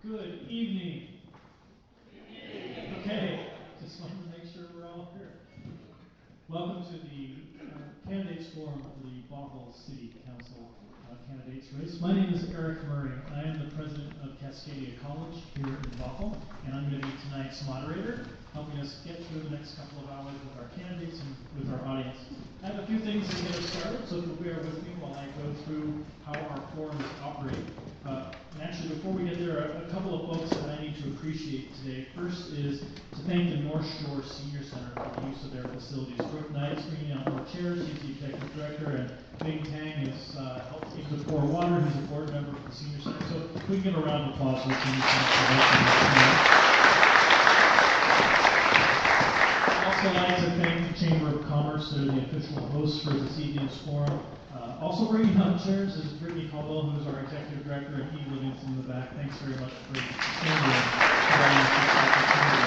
Good evening. Okay, just wanted to make sure we're all here. Welcome to the candidates forum for the Bothell City Council candidates race. My name is Eric Murray. I am the president of Cascadia College here in Bothell, and I'm going to be tonight's moderator, helping us get through the next couple of hours with our candidates and with our audience. I have a few things to get us started, so if you'll bear with me while I go through how our forums operate. And actually, before we get there, a couple of folks that I need to appreciate today. First is to thank the North Shore Senior Center for the use of their facilities. Brooke Knight's bringing out more chairs, he's the executive director, and Big Tang has helped keep the pour water. He's a board member for the Senior Center. So we can give a round of applause for the Senior Center for helping. I'd like to thank the Chamber of Commerce. They're the official hosts for this evening's forum. Also bringing out chairs is Brittany Caldwell, who is our executive director, and Eve Livingston in the back. Thanks very much for standing and providing us this opportunity.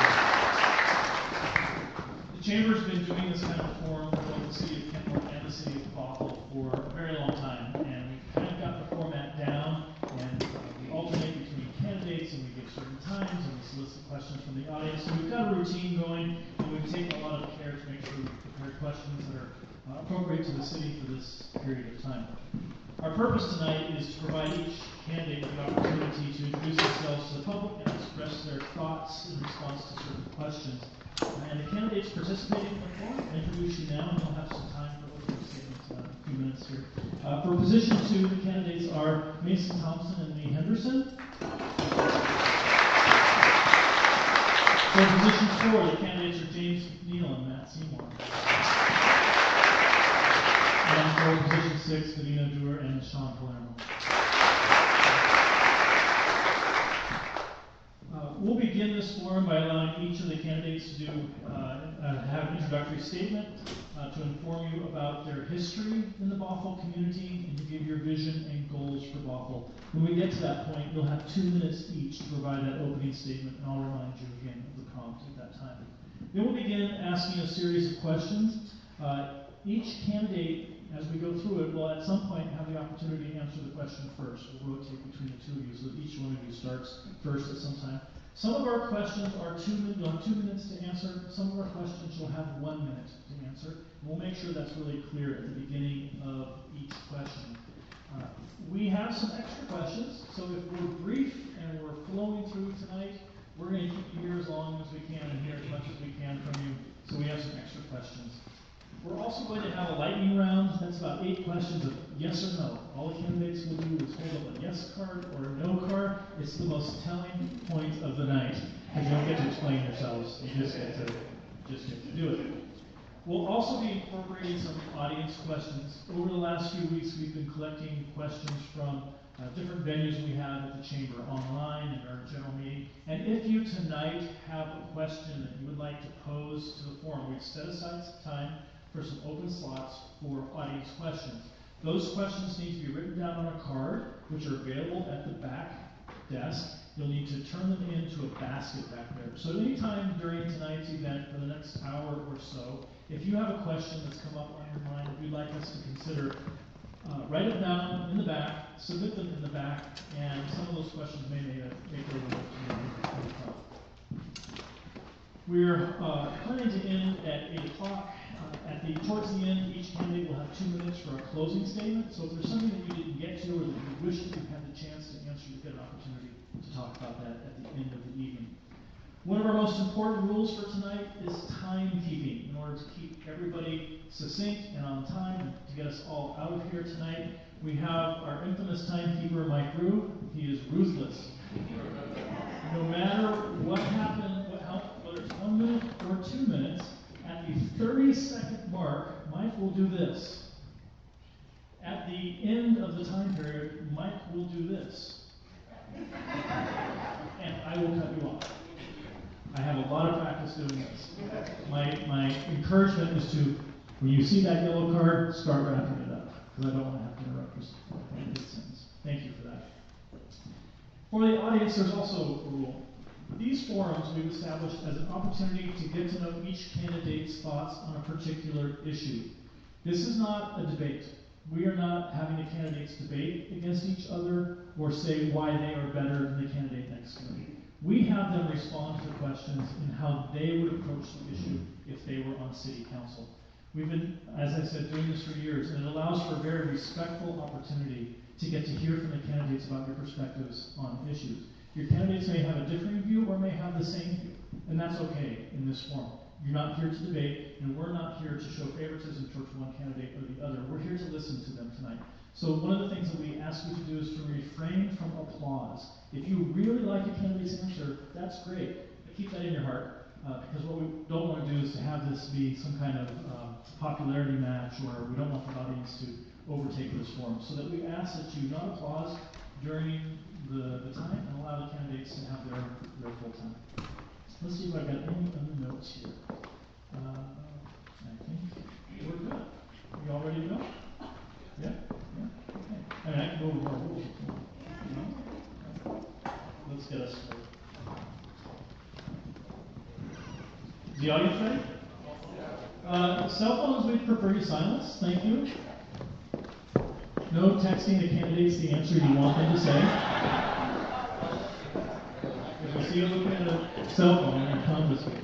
The Chamber has been doing this kind of forum for both the city of Kenmore and the city of Bothell for a very long time, and we've kind of got the format down, and we alternate between candidates, and we give certain times, and we solicit questions from the audience. So we've got a routine going, and we've taken a lot of care to make sure we prepare questions that are appropriate to the city for this period of time. Our purpose tonight is to provide each candidate the opportunity to introduce themselves to the public and express their thoughts in response to certain questions. And the candidates participating in the forum, I'll introduce you now, and you'll have some time for opening statements in a few minutes here. For position 2, the candidates are Mason Thompson and Lee Henderson. For position 4, the candidates are James McNeil and Matt Seymour. And for position 6, Davina Dewar and Sean Palermo. We'll begin this forum by allowing each of the candidates to have an introductory statement to inform you about their history in the Bothell community and to give your vision and goals for Bothell. When we get to that point, you'll have 2 minutes each to provide that opening statement, and I'll remind you again of the prompt at that time. Then we'll begin asking a series of questions. Each candidate, as we go through it, will at some point have the opportunity to answer the question first. We'll rotate between the two of you so that each one of you starts first at some time. Some of our questions are 2 minutes, you'll have 2 minutes to answer. Some of our questions you'll have 1 minute to answer. And we'll make sure that's really clear at the beginning of each question. We have some extra questions, so if we're brief and we're flowing through tonight, we're going to keep you here as long as we can and hear as much as we can from you. So we have some extra questions. We're also going to have a lightning round. That's about 8 questions of yes or no. All the candidates will do is hold up a yes card or a no card. It's the most telling point of the night, because you don't get to explain yourselves. You just get to do it. We'll also be incorporating some audience questions. Over the last few weeks, we've been collecting questions from different venues we have at the Chamber, online and our general meeting. And if you tonight have a question that you would like to pose to the forum, we've set aside some time for some open slots for audience questions. Those questions need to be written down on a card, which are available at the back desk. You'll need to turn them into a basket back there. So anytime during tonight's event for the next hour or so, if you have a question that's come up on your mind that you'd like us to consider, write it down in the back, submit them in the back, and some of those questions may make their way to the front. We're planning to end at 8 o'clock. Towards the end, each candidate will have 2 minutes for a closing statement. So if there's something that you didn't get to or that you wish that you had the chance to answer, you get an opportunity to talk about that at the end of the evening. One of our most important rules for tonight is timekeeping. In order to keep everybody succinct and on time and to get us all out of here tonight, we have our infamous timekeeper, Mike Rue. He is ruthless. No matter what happened, whether it's 1 minute or 2 minutes, at the 30-second mark, Mike will do this. At the end of the time period, Mike will do this. And I will cut you off. I have a lot of practice doing this. My encouragement is to, when you see that yellow card, start wrapping it up, because I don't want to have to interrupt your sentence. Thank you for that. For the audience, there's also a rule. These forums we've established as an opportunity to get to know each candidate's thoughts on a particular issue. This is not a debate. We are not having the candidates debate against each other or say why they are better than the candidate next to them. We have them respond to the questions in how they would approach the issue if they were on city council. We've been, as I said, doing this for years, and it allows for a very respectful opportunity to get to hear from the candidates about your perspectives on issues. Your candidates may have a differing view or may have the same view, and that's okay in this forum. You're not here to debate, and we're not here to show favoritism towards one candidate or the other. We're here to listen to them tonight. So one of the things that we ask you to do is to refrain from applause. If you really like a candidate's answer, that's great. But keep that in your heart, because what we don't want to do is to have this be some kind of popularity match, or we don't want the audience to overtake this forum. So that we ask that you not applause during the time and allow the candidates to have their full time. Let's see if I've got any other notes here. I think we're good. You all ready to go? Yeah? Yeah? Okay. I mean, I can go over more rules if you want. No? Let's get us started. Is the audience ready? Cell phones, we'd prefer you silence. Thank you. No texting the candidates the answer you want them to say. If you see you looking at a cell phone, you come this way.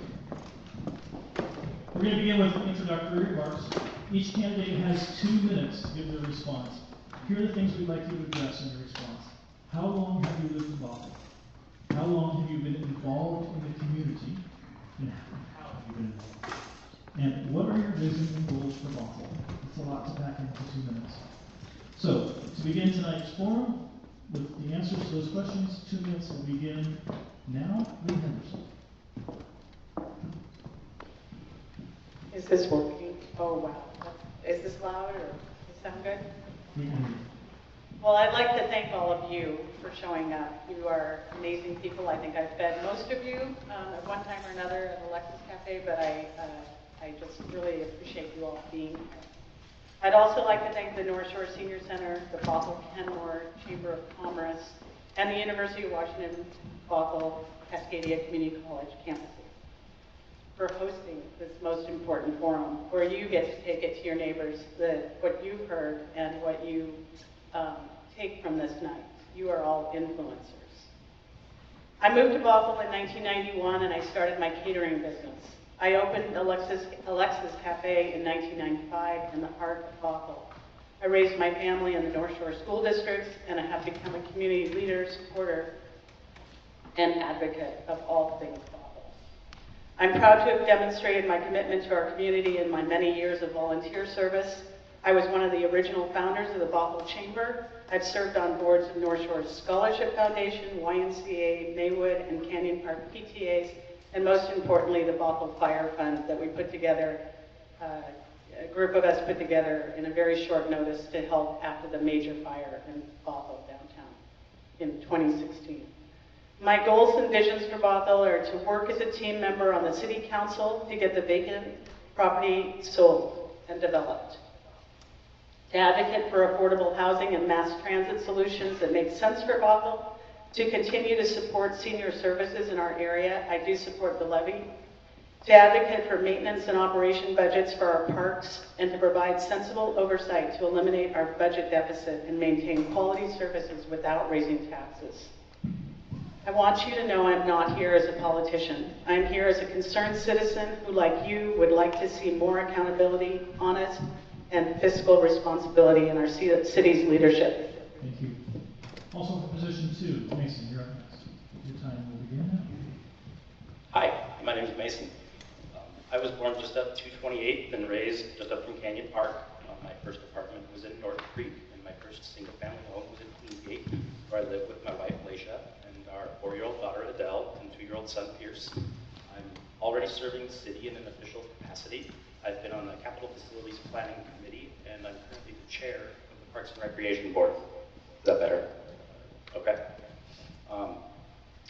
We're going to begin with introductory remarks. Each candidate has 2 minutes to give their response. Here are the things we'd like you to address in your response. How long have you lived in Bothell? How long have you been involved in the community? And how have you been involved? And what are your vision and goals for Bothell? It's a lot to pack into 2 minutes. So, to begin tonight's forum, with the answers to those questions, 2 minutes will begin now. Lee Henderson. Is this working? Oh, wow. Is this loud, or does it sound good? Well, I'd like to thank all of you for showing up. You are amazing people. I think I've fed most of you at one time or another at Alexis Cafe, but I just really appreciate you all being here. I'd also like to thank the North Shore Senior Center, the Bothell Kenmore Chamber of Commerce, and the University of Washington Bothell Cascadia Community College campuses for hosting this most important forum, where you get to take it to your neighbors, what you've heard and what you take from this night. You are all influencers. I moved to Bothell in 1991, and I started my catering business. I opened Alexis Cafe in 1995 in the heart of Bothell. I raised my family in the North Shore School Districts, and I have become a community leader, supporter, and advocate of all things Bothell. I'm proud to have demonstrated my commitment to our community in my many years of volunteer service. I was one of the original founders of the Bothell Chamber. I've served on boards of North Shore Scholarship Foundation, YMCA, Maywood, and Canyon Park PTAs, and most importantly, the Bothell Fire Fund that we put together, a group of us put together in a very short notice to help after the major fire in Bothell downtown in 2016. My goals and visions for Bothell are to work as a team member on the city council to get the vacant property sold and developed, to advocate for affordable housing and mass transit solutions that make sense for Bothell, to continue to support senior services in our area. I do support the levy. To advocate for maintenance and operation budgets for our parks, and to provide sensible oversight to eliminate our budget deficit and maintain quality services without raising taxes. I want you to know I'm not here as a politician. I'm here as a concerned citizen who, like you, would like to see more accountability, honest, and fiscal responsibility in our city's leadership. Thank you. Also for position 2, Mason, you're up next. Your time will begin now. Hi, my name is Mason. I was born just up 228 and raised just up from Canyon Park. My first apartment was in North Creek, and my first single-family home was in Queensgate, where I live with my wife, Laisha, and our 4-year-old daughter, Adele, and 2-year-old son, Pierce. I'm already serving the city in an official capacity. I've been on the Capital Facilities Planning Committee, and I'm currently the chair of the Parks and Recreation Board. Is that better? Okay.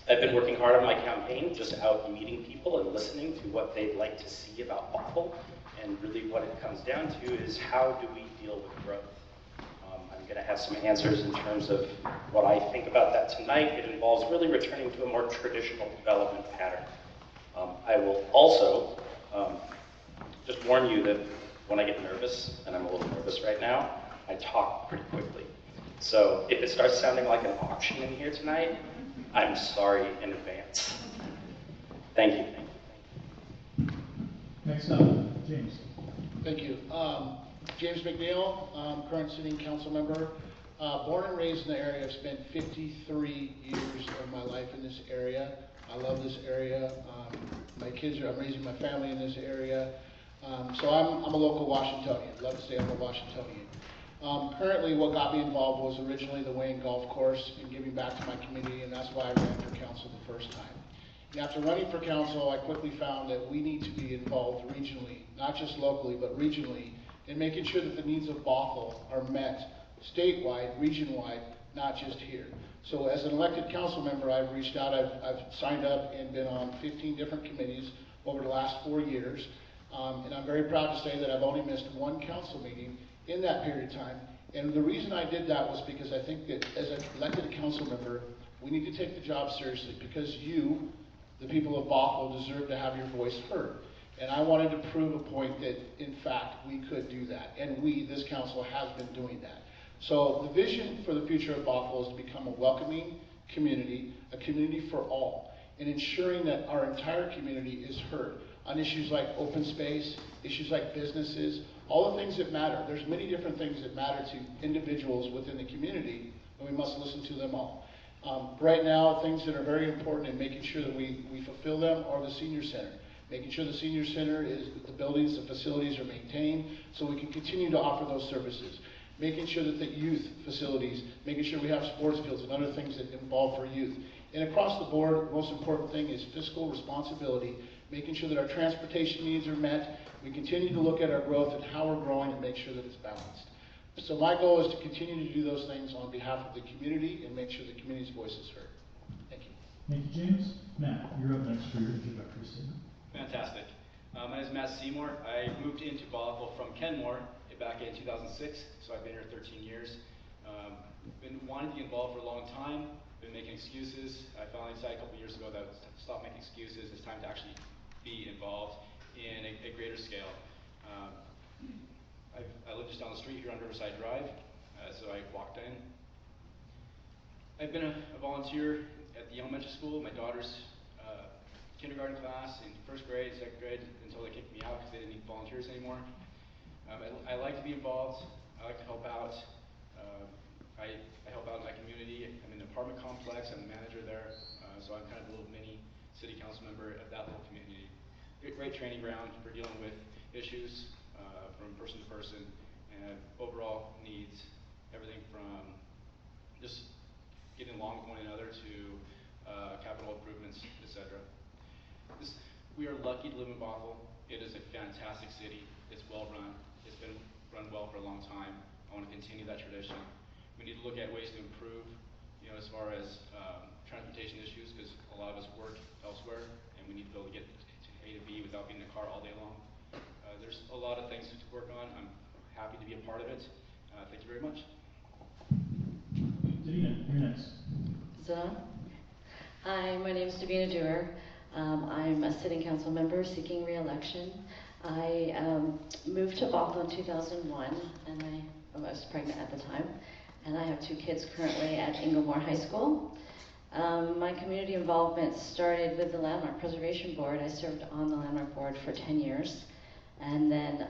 I've been working hard on my campaign, just out meeting people and listening to what they'd like to see about Bothell. And really what it comes down to is, how do we deal with growth? I'm going to have some answers in terms of what I think about that tonight. It involves really returning to a more traditional development pattern. I will also just warn you that when I get nervous, and I'm a little nervous right now, I talk pretty quickly. So if it starts sounding like an auction in here tonight, I'm sorry in advance. Thank you. Next up, James. Thank you. James McNeil, current sitting council member. Born and raised in the area. I've spent 53 years of my life in this area. I love this area. I'm raising my family in this area. So I'm a local Washingtonian. Love to say I'm a Washingtonian. Currently, what got me involved was originally the Wayne Golf Course and giving back to my community, and that's why I ran for council the first time. And after running for council, I quickly found that we need to be involved regionally, not just locally, but regionally, in making sure that the needs of Bothell are met statewide, region-wide, not just here. So as an elected council member, I've reached out, I've signed up and been on 15 different committees over the last 4 years. And I'm very proud to say that I've only missed one council meeting in that period of time. And the reason I did that was because I think that as an elected council member, we need to take the job seriously, because you, the people of Bothell, deserve to have your voice heard. And I wanted to prove a point that, in fact, we could do that. And we, this council, has been doing that. So the vision for the future of Bothell is to become a welcoming community, a community for all, and ensuring that our entire community is heard on issues like open space, issues like businesses, all the things that matter. There's many different things that matter to individuals within the community, and we must listen to them all. Right now, things that are very important in making sure that we fulfill them are the senior center. Making sure the senior center the buildings, the facilities are maintained so we can continue to offer those services. Making sure that the youth facilities, making sure we have sports fields and other things that involve for youth. And across the board, the most important thing is fiscal responsibility, making sure that our transportation needs are met. We continue to look at our growth and how we're growing and make sure that it's balanced. So my goal is to continue to do those things on behalf of the community and make sure the community's voice is heard. Thank you. Thank you, James. Matt, you're up next for your introductory statement. Fantastic. My name is Matt Seymour. I moved into Bothell from Kenmore back in 2006, so I've been here 13 years. Been wanting to get involved for a long time, been making excuses. I finally decided a couple years ago that stop making excuses. It's time to actually be involved in a greater scale. I live just down the street here on Riverside Drive, so I walked in. I've been a volunteer at the elementary school. My daughter's kindergarten class in first grade, second grade, until they kicked me out because they didn't need volunteers anymore. I like to be involved. I like to help out. I help out in my community. I'm in an apartment complex. I'm the manager there, so I'm kind of a little mini city council member of that little community. Great training ground for dealing with issues from person to person and overall needs, everything from just getting along with one another to capital improvements, etc. We are lucky to live in Bothell. It is a fantastic city. It's well run. It's been run well for a long time. I want to continue that tradition. We need to look at ways to improve, as far as transportation issues, because a lot of us work elsewhere, and we need to be able to get to A to B without being in the car all day long. There's a lot of things to work on. I'm happy to be a part of it. Thank you very much. Davina, you're next. Is it on? Hi, my name is Davina Dewar. I'm a sitting council member seeking re-election. I moved to Bothell in 2001, and I was pregnant at the time, and I have 2 kids currently at Kenmore High School. My community involvement started with the Landmark Preservation Board. I served on the Landmark Board for 10 years, and then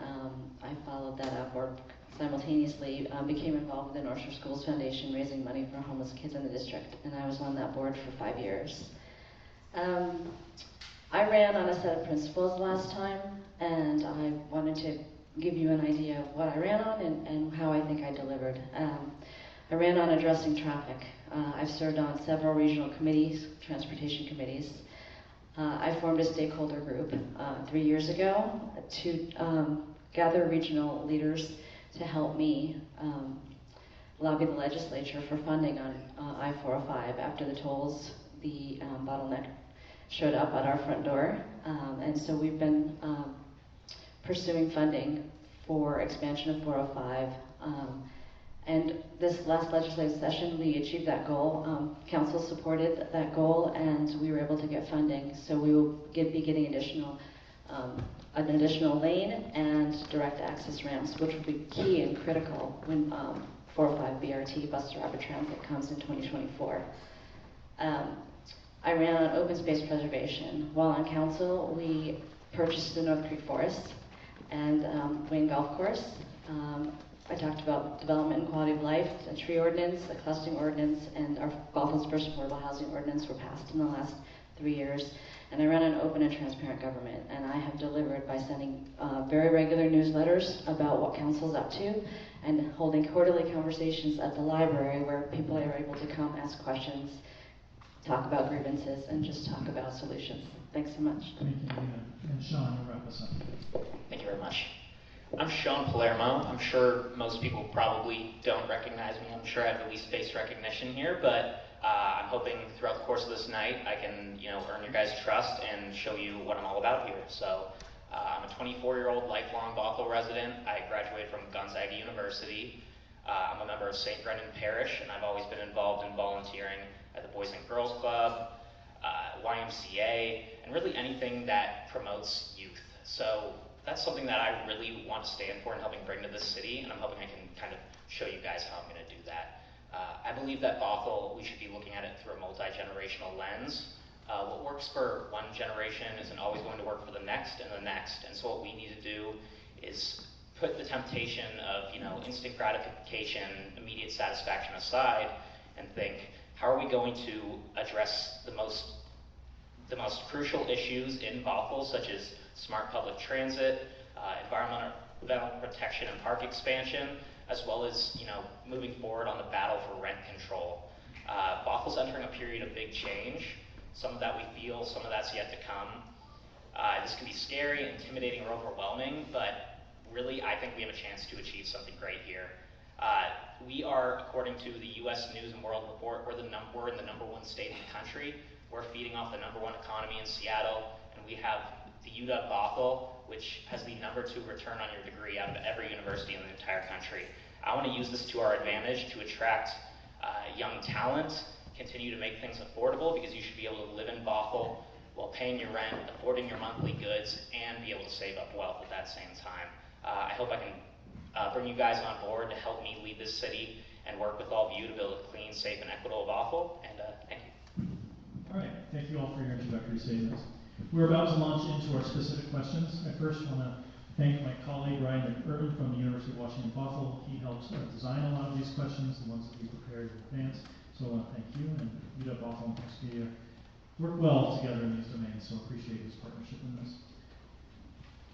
I followed that up, or simultaneously became involved with the North Shore Schools Foundation, raising money for homeless kids in the district, and I was on that board for 5 years. I ran on a set of principles last time, and I wanted to give you an idea of what I ran on and how I think I delivered. I ran on addressing traffic. I've served on several regional committees, transportation committees. I formed a stakeholder group 3 years ago to gather regional leaders to help me lobby the legislature for funding on I-405 after the tolls, the bottleneck showed up at our front door. And so we've been pursuing funding for expansion of 405. And this last legislative session, we achieved that goal. Council supported that goal, and we were able to get funding. So we will be getting additional an additional lane and direct access ramps, which will be key and critical when 405 BRT bus rapid transit comes in 2024. I ran on open space preservation. While on council, we purchased the North Creek Forest and Wayne Golf Course. I talked about development and quality of life, the tree ordinance, the clustering ordinance, and our Bothell's first affordable housing ordinance were passed in the last 3 years. And I run an open and transparent government, and I have delivered by sending very regular newsletters about what council's up to and holding quarterly conversations at the library where people are able to come ask questions, talk about grievances, and just talk about solutions. Thanks so much. Thank you, Nina. And Sean, you'll wrap us up. Thank you very much. I'm Sean Palermo. I'm sure most people probably don't recognize me. I'm sure I have the least face recognition here, but I'm hoping throughout the course of this night I can, earn your guys' trust and show you what I'm all about here. So I'm a 24-year-old lifelong Bothell resident. I graduated from Gonzaga University. I'm a member of St. Brendan Parish, and I've always been involved in volunteering at the Boys and Girls Club, YMCA, and really anything that promotes youth. So that's something that I really want to stand for and helping bring to this city, and I'm hoping I can kind of show you guys how I'm going to do that. I believe that Bothell, we should be looking at it through a multi-generational lens. What works for one generation isn't always going to work for the next and the next, and so what we need to do is put the temptation of instant gratification, immediate satisfaction aside, and think, how are we going to address the most crucial issues in Bothell, such as smart public transit, environmental protection and park expansion, as well as moving forward on the battle for rent control. Bothell's entering a period of big change. Some of that we feel, some of that's yet to come. This can be scary, intimidating, or overwhelming, but really I think we have a chance to achieve something great here. We are, according to the U.S. News and World Report, we're in the number one state in the country. We're feeding off the number one economy in Seattle, and we have the UW Bothell, which has the number 2 return on your degree out of every university in the entire country. I want to use this to our advantage to attract young talent, continue to make things affordable, because you should be able to live in Bothell while paying your rent, affording your monthly goods, and be able to save up wealth at that same time. I hope I can bring you guys on board to help me lead this city and work with all of you to build a clean, safe, and equitable Bothell, and thank you. All right, thank you all for your introductory statements. We're about to launch into our specific questions. I first want to thank my colleague Ryan McErvin from the University of Washington Bothell. He helped design a lot of these questions, the ones that we prepared in advance. So I want to thank you, and UW Bothell and Cascadia work well together in these domains, so appreciate his partnership in this.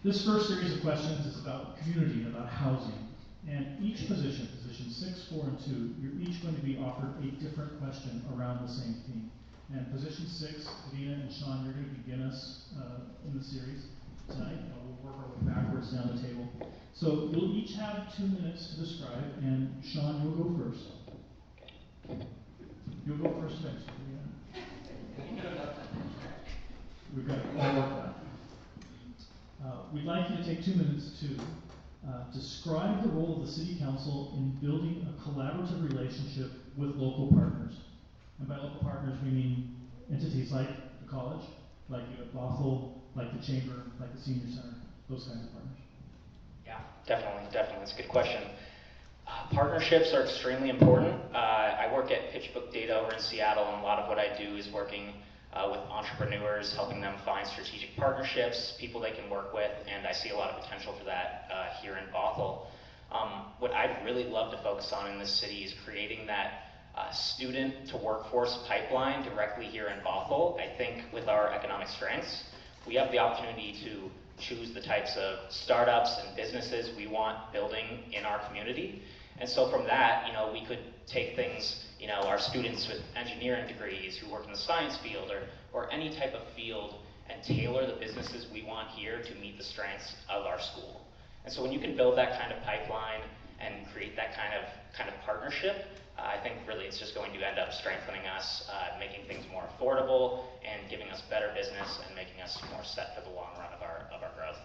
This first series of questions is about community and about housing. And each position 6, 4, and 2, you're each going to be offered a different question around the same theme. And position 6, Dina and Sean, you're going to begin us in the series tonight. We'll work our way backwards down the table. So you'll each have 2 minutes to describe, and Sean, you'll go first. You'll go first next. We've got it all worked out. We'd like you to take 2 minutes to describe the role of the City Council in building a collaborative relationship with local partners. And by local partners, we mean entities like the college, like UW Bothell, like the Chamber, like the Senior Center, those kinds of partners. Yeah, definitely. That's a good question. Partnerships are extremely important. I work at PitchBook Data over in Seattle, and a lot of what I do is working with entrepreneurs, helping them find strategic partnerships, people they can work with, and I see a lot of potential for that here in Bothell. What I'd really love to focus on in this city is creating that student to workforce pipeline directly here in Bothell. I think with our economic strengths, we have the opportunity to choose the types of startups and businesses we want building in our community. And so from that, we could take things, our students with engineering degrees who work in the science field or any type of field, and tailor the businesses we want here to meet the strengths of our school. And so when you can build that kind of pipeline and create that kind of partnership, I think really it's just going to end up strengthening us, making things more affordable, and giving us better business and making us more set for the long run of our growth.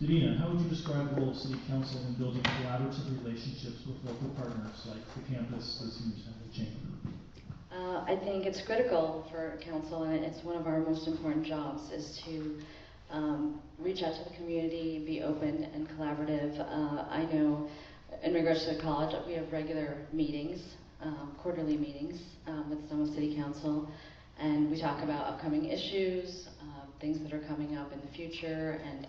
Davina, how would you describe the role of City Council in building collaborative relationships with local partners like the campus, the Senior Center, the Chamber? I think it's critical for council, and it's one of our most important jobs, is to reach out to the community, be open and collaborative. I know in regards to the college, we have regular meetings, quarterly meetings with some of City Council, and we talk about upcoming issues, things that are coming up in the future, and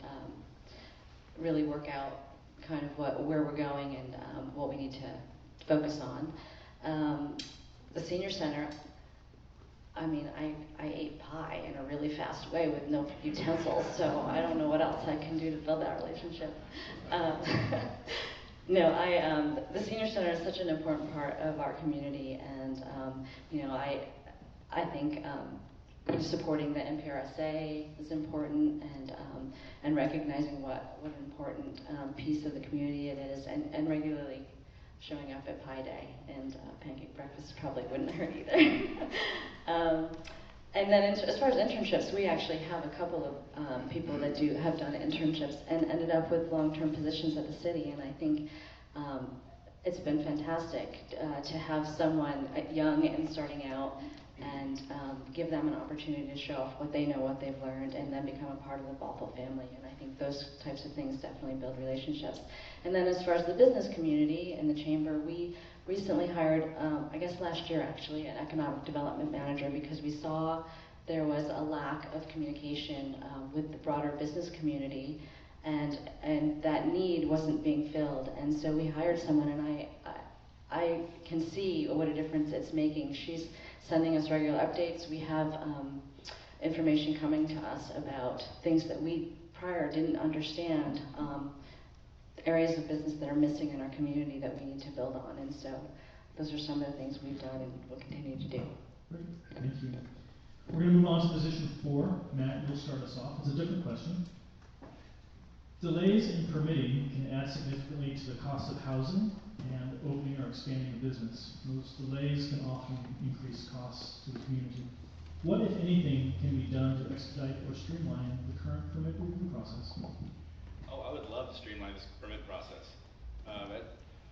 really work out kind of where we're going and what we need to focus on. The senior center, I mean, I ate pie in a really fast way with no utensils, so I don't know what else I can do to build that relationship. No, the senior center is such an important part of our community, and you know, I think supporting the MPRSA is important, and recognizing what an important piece of the community it is, and regularly showing up at Pie Day, and pancake breakfast probably wouldn't hurt either. And then as far as internships, we actually have a couple of people that have done internships and ended up with long-term positions at the city, and I think it's been fantastic to have someone young and starting out, and give them an opportunity to show off what they know, what they've learned, and then become a part of the Bothell family. And I think those types of things definitely build relationships. And then as far as the business community and the chamber, we recently hired, I guess last year actually, an economic development manager, because we saw there was a lack of communication with the broader business community, and that need wasn't being filled. And so we hired someone, and I can see what a difference it's making. She's sending us regular updates. We have information coming to us about things that we prior didn't understand, areas of business that are missing in our community that we need to build on. And so those are some of the things we've done and will continue to do. Great, thank you. We're going to move on to position 4. Matt, you'll start us off. It's a different question. Delays in permitting can add significantly to the cost of housing and opening or expanding a business. Those delays can often increase costs to the community. What, if anything, can be done to expedite or streamline the current permit review process? Oh, I would love to streamline this permit process. I'm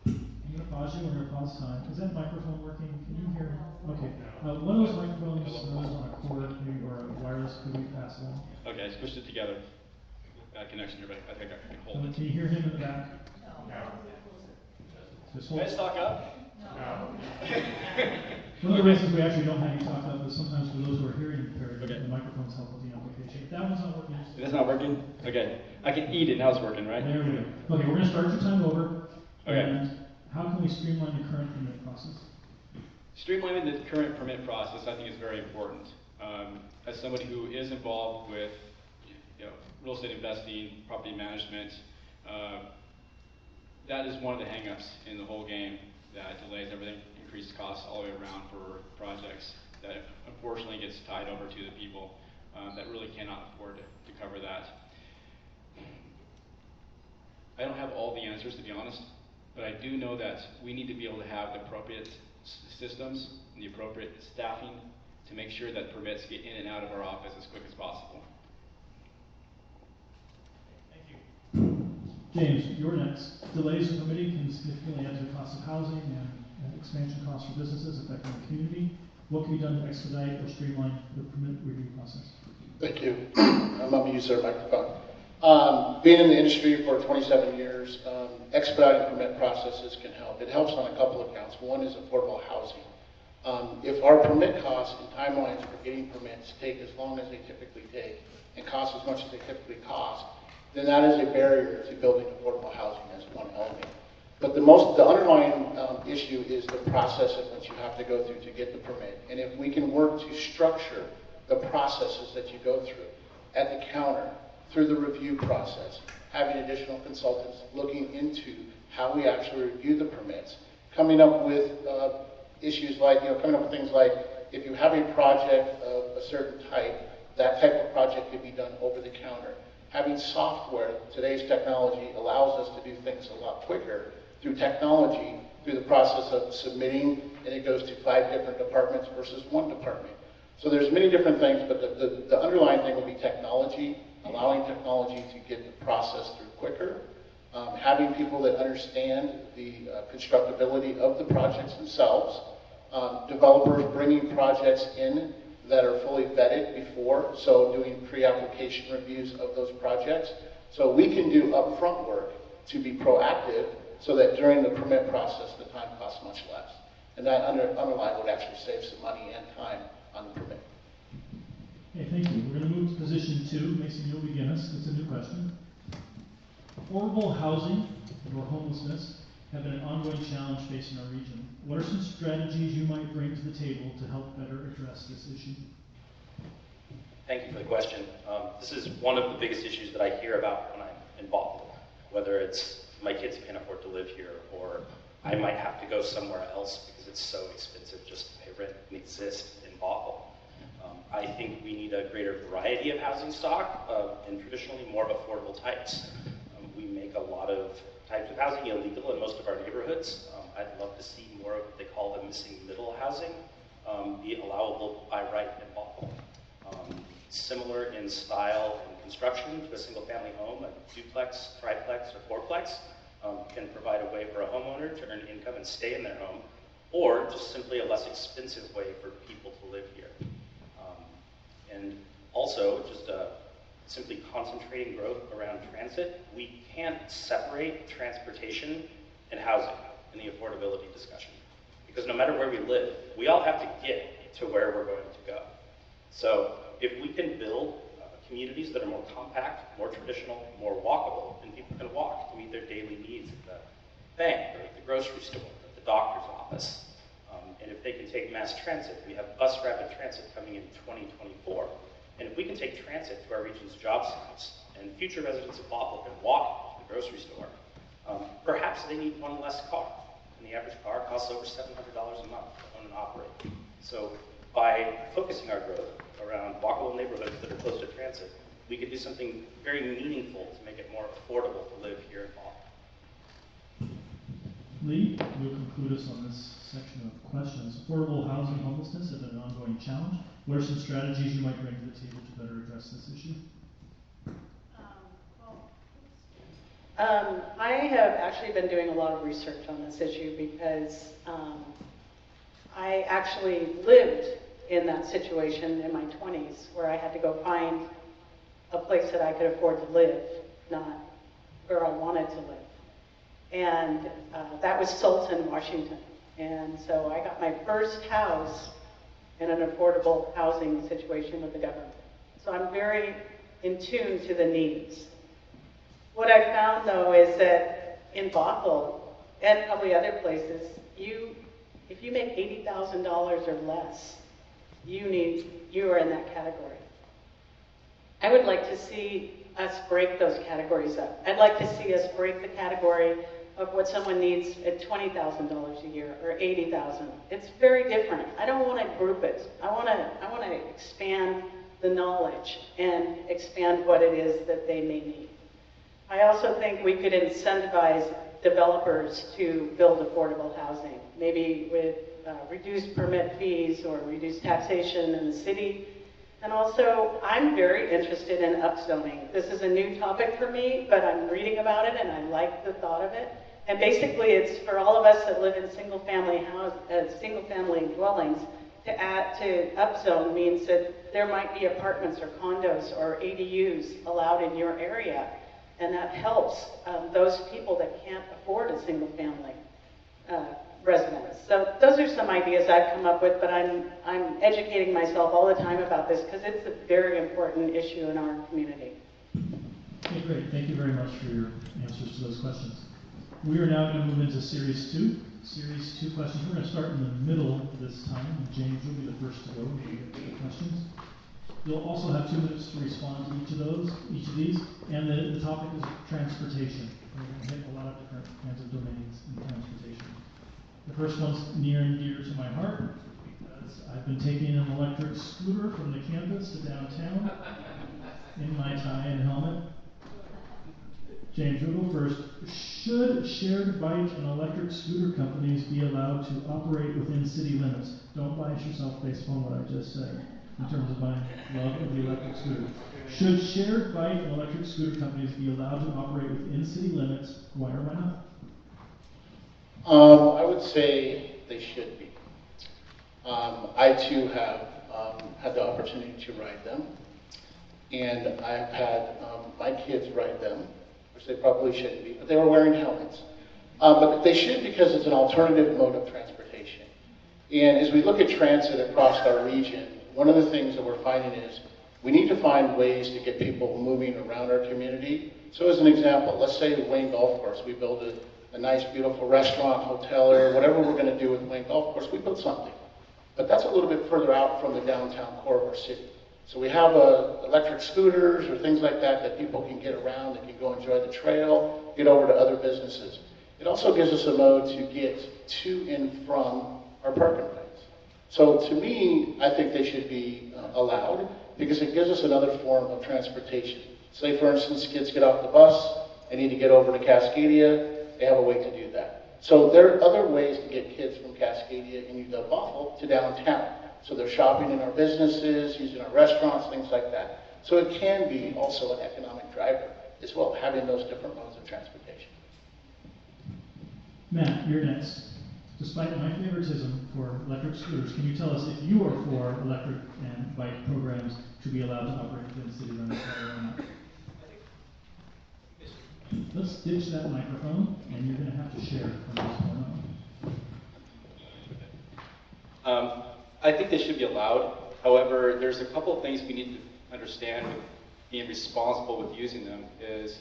going to pause you. We're going to pause time. Is that microphone working? Can you hear? Okay. One of those microphones is on a cord, maybe, or a wireless. Could we pass along? Okay, I squished it together. Bad connection here, but I think I can hold it. Can you hear him in the back? No. Just Can hold. I just talk up? No. One of the reasons we actually don't have you talk up is sometimes for those who are hearing impaired, the microphones help with the amplification. If that one's not working. It's not working? Okay. I can eat it. Now it's working, right? There we go. Okay, we're going to start your time over. Okay. And how can we streamline the current permit process? Streamlining the current permit process, I think, is very important. As somebody who is involved with real estate investing, property management, that is one of the hang-ups in the whole game that delays everything, increased costs all the way around for projects that unfortunately gets tied over to the people that really cannot afford to cover that. I don't have all the answers, to be honest, but I do know that we need to be able to have the appropriate systems and the appropriate staffing to make sure that permits get in and out of our office as quick as possible. Thank you. James, you're next. Delays in permitting can significantly add to the cost of housing and expansion costs for businesses affecting the community. What can be done to expedite or streamline the permit review process? Thank you. I'm going to use their microphone. Being in the industry for 27 years, expediting permit processes can help. It helps on a couple of counts. One is affordable housing. If our permit costs and timelines for getting permits take as long as they typically take and cost as much as they typically cost, then that is a barrier to building affordable housing as one element. But the underlying issue is the process in which you have to go through to get the permit. And if we can work to structure the processes that you go through at the counter, through the review process, having additional consultants looking into how we actually review the permits, coming up with issues like, coming up with things like, if you have a project of a certain type, that type of project could be done over the counter. Having software, today's technology allows us to do things a lot quicker through technology, through the process of submitting, and it goes to 5 different departments versus 1 department. So there's many different things, but the underlying thing will be technology, allowing technology to get the process through quicker, having people that understand the constructability of the projects themselves, developers bringing projects in that are fully vetted before, so doing pre-application reviews of those projects. So we can do upfront work to be proactive so that during the permit process, the time costs much less. And that underline would actually save some money and time on the permit. Okay, thank you. We're going to move to position 2. Mason, you'll begin us. It's a new question. Affordable housing or homelessness have been an ongoing challenge facing our region. What are some strategies you might bring to the table to help better address this issue? Thank you for the question. This is one of the biggest issues that I hear about when I'm in Bothell, whether it's my kids can't afford to live here, or I might have to go somewhere else because it's so expensive just to pay rent and exist in Bothell. I think we need a greater variety of housing stock and traditionally more affordable types. We make a lot of types of housing illegal in most of our neighborhoods. I'd love to see more of what they call the missing middle housing be allowable by right in Bothell. Similar in style and construction to a single family home, a duplex, triplex, or fourplex can provide a way for a homeowner to earn income and stay in their home, or just simply a less expensive way for people to live here. And also, just simply concentrating growth around transit. We can't separate transportation and housing in the affordability discussion, because no matter where we live, we all have to get to where we're going to go. So if we can build communities that are more compact, more traditional, more walkable, and people can walk to meet their daily needs at the bank, or at the grocery store, or at the doctor's office. And if they can take mass transit, we have bus rapid transit coming in 2024. And if we can take transit to our region's job sites, and future residents of Bothell can walk to the grocery store, perhaps they need one less car. And the average car costs over $700 a month to own and operate. So by focusing our growth around walkable neighborhoods that are close to transit, we could do something very meaningful to make it more affordable to live here in Bothell. Lee, you'll conclude us on this section of questions. Affordable housing homelessness has been an ongoing challenge. What are some strategies you might bring to the table to better address this issue? I have actually been doing a lot of research on this issue because I actually lived in that situation in my 20s where I had to go find a place that I could afford to live, not where I wanted to live. And that was Sultan, Washington. And so I got my first house in an affordable housing situation with the government. So I'm very in tune to the needs. What I found, though, is that in Bothell and probably other places, if you make $80,000 or less, you are in that category. I would like to see us break those categories up. I'd like to see us break the category of what someone needs at $20,000 a year or $80,000. It's very different. I don't want to group it. I want to expand the knowledge and expand what it is that they may need. I also think we could incentivize developers to build affordable housing, maybe with reduced permit fees or reduced taxation in the city. And also, I'm very interested in upzoning. This is a new topic for me, but I'm reading about it and I like the thought of it. And basically, it's for all of us that live in single-family dwellings. To upzone means that there might be apartments or condos or ADUs allowed in your area, and that helps those people that can't afford a single-family residence. So those are some ideas I've come up with, but I'm educating myself all the time about this because it's a very important issue in our community. Okay, great. Thank you very much for your answers to those questions. We are now going to move into Series 2. Series 2 questions. We're going to start in the middle this time, and James will be the first to go when we get to the questions. You'll also have 2 minutes to respond to each of these, and the topic is transportation. We're going to hit a lot of different kinds of domains in transportation. The first one's near and dear to my heart because I've been taking an electric scooter from the campus to downtown in my tie and helmet. James, you'll go first. Should shared bike and electric scooter companies be allowed to operate within city limits? Don't bias yourself based on what I just said in terms of my love of the electric scooter. Should shared bike and electric scooter companies be allowed to operate within city limits? Why or why not? I would say they should be. I too have had the opportunity to ride them, and I've had my kids ride them, which they probably shouldn't be, but they were wearing helmets. But they should, because it's an alternative mode of transportation. And as we look at transit across our region, one of the things that we're finding is we need to find ways to get people moving around our community. So as an example, let's say Wayne Golf Course, we build a nice, beautiful restaurant, hotel, or whatever we're going to do with Wayne Golf Course, we build something. But that's a little bit further out from the downtown core of our city. So we have electric scooters or things like that that people can get around, they can go enjoy the trail, get over to other businesses. It also gives us a mode to get to and from our parking rights. So to me, I think they should be allowed because it gives us another form of transportation. Say, for instance, kids get off the bus, they need to get over to Cascadia, they have a way to do that. So there are other ways to get kids from Cascadia and Bothell to downtown. So they're shopping in our businesses, using our restaurants, things like that. So it can be also an economic driver as well, having those different modes of transportation. Matt, you're next. Despite my favoritism for electric scooters, can you tell us if you are for electric and bike programs to be allowed to operate within city limits or not? Let's ditch that microphone, and you're going to have to share from this point on. I think they should be allowed. However, there's a couple of things we need to understand with being responsible with using them is,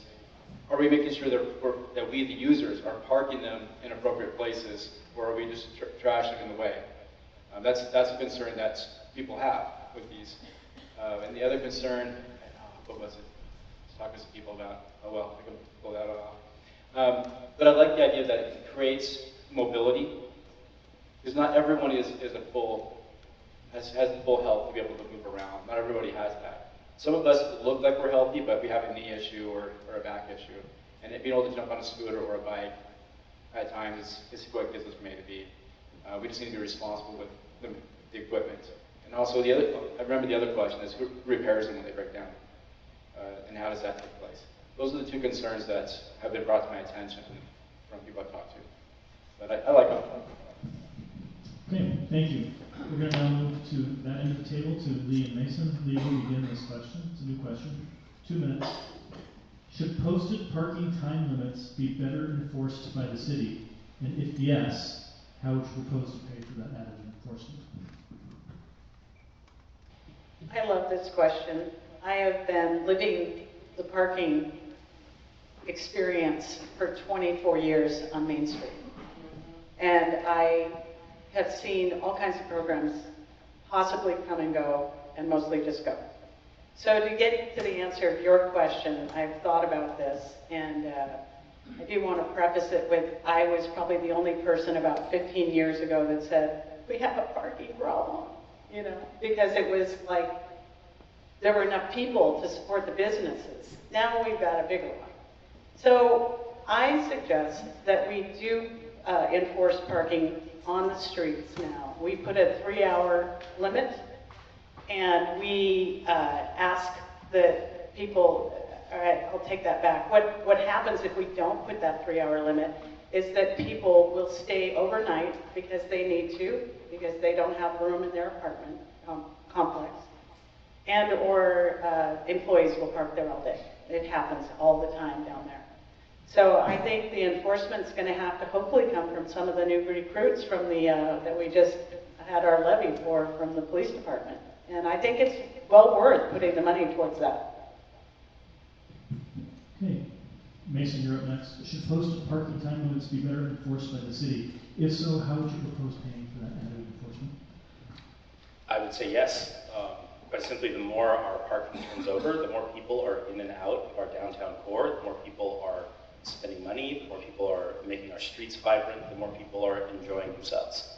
are we making sure that we, the users, are parking them in appropriate places, or are we just trashing them in the way? That's a concern that people have with these. And the other concern, what was it? I was talking to some people about, oh well, I can pull that off. But I like the idea that it creates mobility, because not everyone has the full health to be able to move around. Not everybody has that. Some of us look like we're healthy, but we have a knee issue or a back issue. And being able to jump on a scooter or a bike at times is what gives us made to be. We just need to be responsible with the equipment. And also I remember the other question is who repairs them when they break down? And how does that take place? Those are the two concerns that have been brought to my attention from people I've talked to. But I like them. Okay, thank you. We're going to now move to that end of the table to Lee and Mason. Lee will begin this question. It's a new question. 2 minutes. Should posted parking time limits be better enforced by the city? And if yes, how would you propose to pay for that added enforcement? I love this question. I have been living the parking experience for 24 years on Main Street. And I have seen all kinds of programs possibly come and go, and mostly just go. So to get to the answer of your question, I've thought about this, and I do want to preface it with, I was probably the only person about 15 years ago that said, we have a parking problem, because it was like, there were enough people to support the businesses. Now we've got a bigger one. So I suggest that we do enforce parking on the streets now. We put a 3-hour limit, and we ask that people, all right, I'll take that back. What happens if we don't put that 3-hour limit is that people will stay overnight because they need to, because they don't have room in their apartment complex, and or employees will park there all day. It happens all the time down there. So I think the enforcement's going to have to hopefully come from some of the new recruits from that we just had our levy for from the police department. And I think it's well worth putting the money towards that. Okay. Mason, you're up next. Should posted parking time limits be better enforced by the city? If so, how would you propose paying for that added enforcement? I would say yes. Quite simply, the more our parking turns over, the more people are in and out of our downtown core, the more people are spending money, the more people are making our streets vibrant, the more people are enjoying themselves.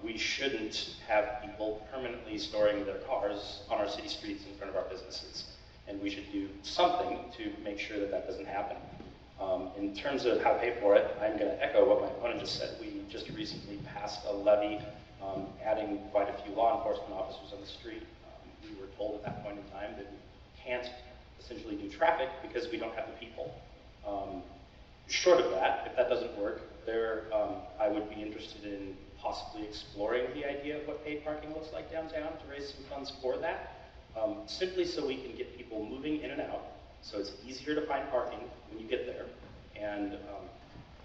We shouldn't have people permanently storing their cars on our city streets in front of our businesses, and we should do something to make sure that that doesn't happen. In terms of how to pay for it, I'm going to echo what my opponent just said. We just recently passed a levy adding quite a few law enforcement officers on the street. We were told at that point in time that we can't essentially do traffic because we don't have the people. Short of that, if that doesn't work, I would be interested in possibly exploring the idea of what paid parking looks like downtown to raise some funds for that, simply so we can get people moving in and out, so it's easier to find parking when you get there, and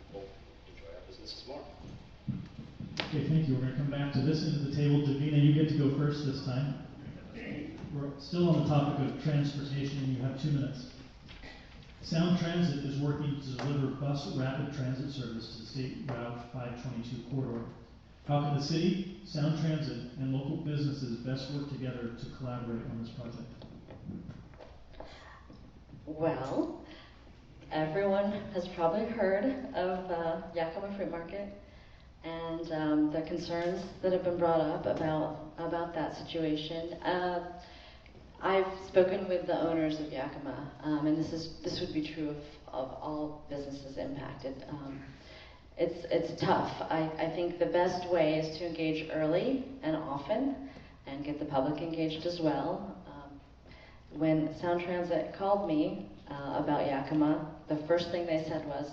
people enjoy our businesses more. Okay, thank you. We're going to come back to this end of the table. Davina, you get to go first this time. We're still on the topic of transportation, and you have 2 minutes. Sound Transit is working to deliver bus rapid transit service to the State Route 522 corridor. How can the city, Sound Transit, and local businesses best work together to collaborate on this project? Well, everyone has probably heard of Yakima Fruit Market and the concerns that have been brought up about that situation. I've spoken with the owners of Yakima, and this would be true of all businesses impacted. It's tough. I think the best way is to engage early and often, and get the public engaged as well. When Sound Transit called me about Yakima, the first thing they said was,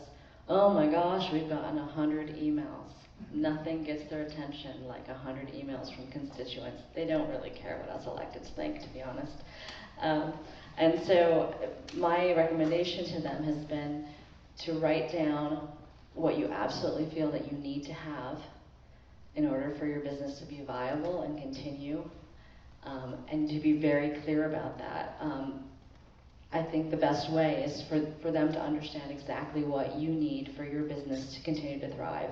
"Oh my gosh, we've gotten 100 emails." Nothing gets their attention like 100 emails from constituents. They don't really care what us electeds think, to be honest. And so my recommendation to them has been to write down what you absolutely feel that you need to have in order for your business to be viable and continue, and to be very clear about that. I think the best way is for them to understand exactly what you need for your business to continue to thrive.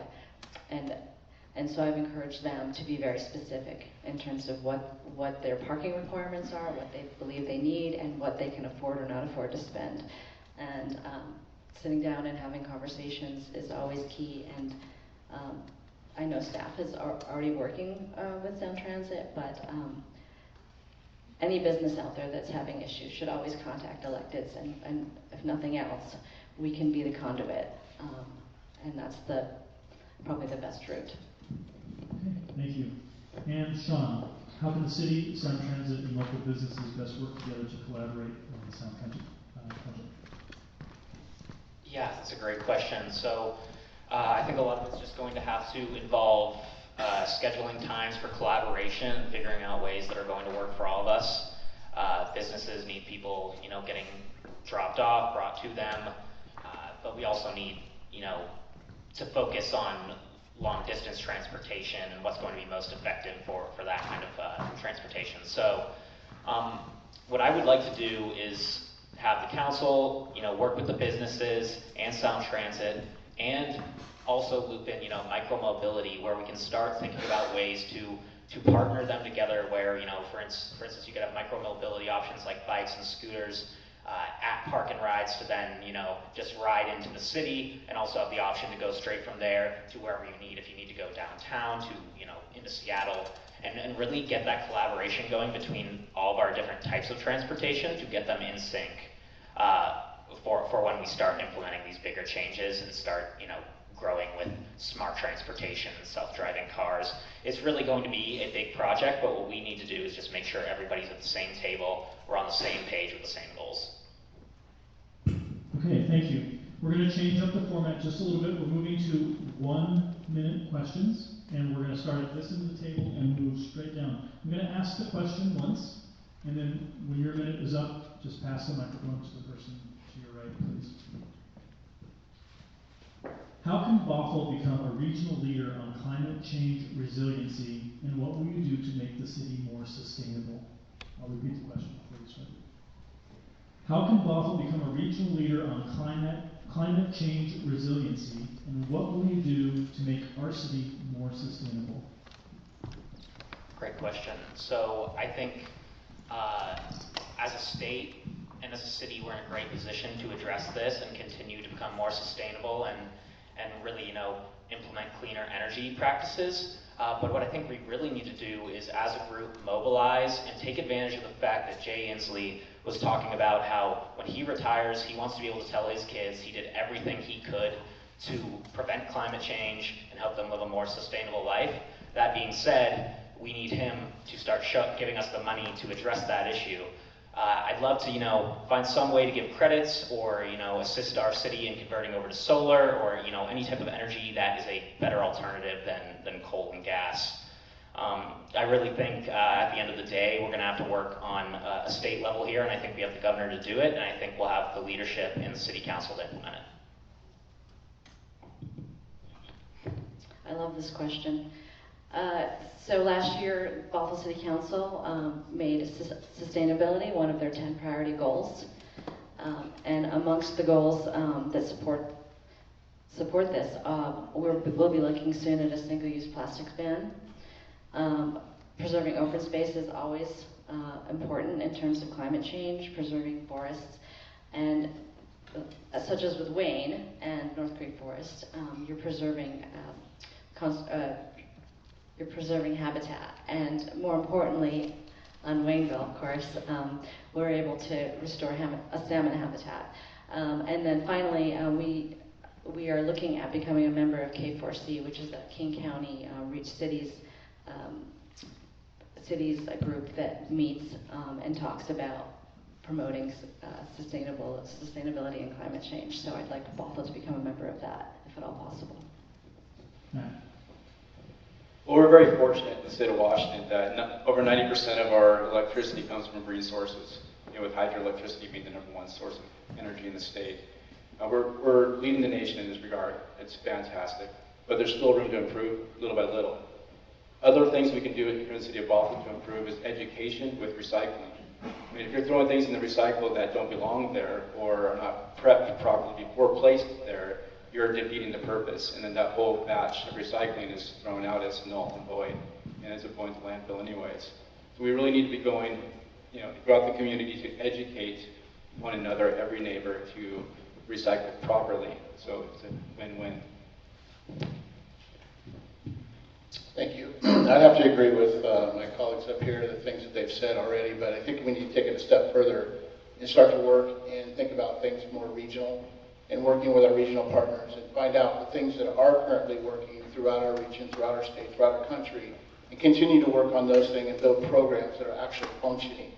And so I've encouraged them to be very specific in terms of what their parking requirements are, what they believe they need, and what they can afford or not afford to spend. And sitting down and having conversations is always key. And I know staff is already working with Sound Transit, but any business out there that's having issues should always contact electeds, and if nothing else, we can be the conduit. And that's probably the best route. Okay, thank you. And Sean, how can the city, Sound Transit, and local businesses best work together to collaborate on the Sound Transit project? Yeah, that's a great question. So I think a lot of it's just going to have to involve scheduling times for collaboration and figuring out ways that are going to work for all of us. Businesses need people, getting dropped off, brought to them, but we also need, to focus on long distance transportation and what's going to be most effective for that kind of transportation. So what I would like to do is have the council, work with the businesses and Sound Transit, and also loop in, micromobility, where we can start thinking about ways to partner them together where, for instance, you could have micromobility options like bikes and scooters at park and rides to then, just ride into the city, and also have the option to go straight from there to wherever you need. If you need to go downtown to, into Seattle, and really get that collaboration going between all of our different types of transportation to get them in sync for when we start implementing these bigger changes and start, growing with smart transportation and self-driving cars. It's really going to be a big project, but what we need to do is just make sure everybody's at the same table, we're on the same page with the same goals. Okay, thank you. We're going to change up the format just a little bit. We're moving to 1-minute questions, and we're going to start at this end of the table and move straight down. I'm going to ask the question once, and then when your minute is up, just pass the microphone to the person to your right, please. How can Bothell become a regional leader on climate change resiliency, and what will you do to make the city more sustainable? I'll repeat the question before you start. How can Bothell become a regional leader on climate change resiliency, and what will you do to make our city more sustainable? Great question. So I think as a state and as a city, we're in a great position to address this and continue to become more sustainable and really, implement cleaner energy practices. But what I think we really need to do is, as a group, mobilize and take advantage of the fact that Jay Inslee was talking about how when he retires, he wants to be able to tell his kids he did everything he could to prevent climate change and help them live a more sustainable life. That being said, we need him to start giving us the money to address that issue. I'd love to, find some way to give credits or, assist our city in converting over to solar or, any type of energy that is a better alternative than coal and gas. I really think at the end of the day, we're going to have to work on a state level here, and I think we have the governor to do it, and I think we'll have the leadership in the city council to implement it. I love this question. So last year, Bothell City Council made sustainability one of their 10 priority goals. And amongst the goals that support this, we'll be looking soon at a single-use plastics ban. Preserving open space is always important in terms of climate change, preserving forests, and such as with Wayne and North Creek Forest, you're preserving habitat, and more importantly, on Wayneville, of course, we're able to restore a salmon habitat. And then finally, we are looking at becoming a member of K4C, which is the King County Reach Cities group that meets and talks about promoting sustainability and climate change. So I'd like Bothell to become a member of that, if at all possible. Well, we're very fortunate in the state of Washington that over 90% of our electricity comes from green sources, with hydroelectricity being the #1 source of energy in the state. We're leading the nation in this regard. It's fantastic, but there's still room to improve little by little. Other things we can do here in the city of Bothell to improve is education with recycling. I mean, if you're throwing things in the recycle that don't belong there or are not prepped properly before placed there, you're defeating the purpose, and then that whole batch of recycling is thrown out as null and void, and ends up going to landfill anyways. So we really need to be going, throughout the community to educate one another, every neighbor, to recycle properly. So it's a win-win. Thank you. I'd have to agree with my colleagues up here, the things that they've said already, but I think we need to take it a step further and start to work and think about things more regional, and working with our regional partners and find out the things that are currently working throughout our region, throughout our state, throughout our country, and continue to work on those things and build programs that are actually functioning.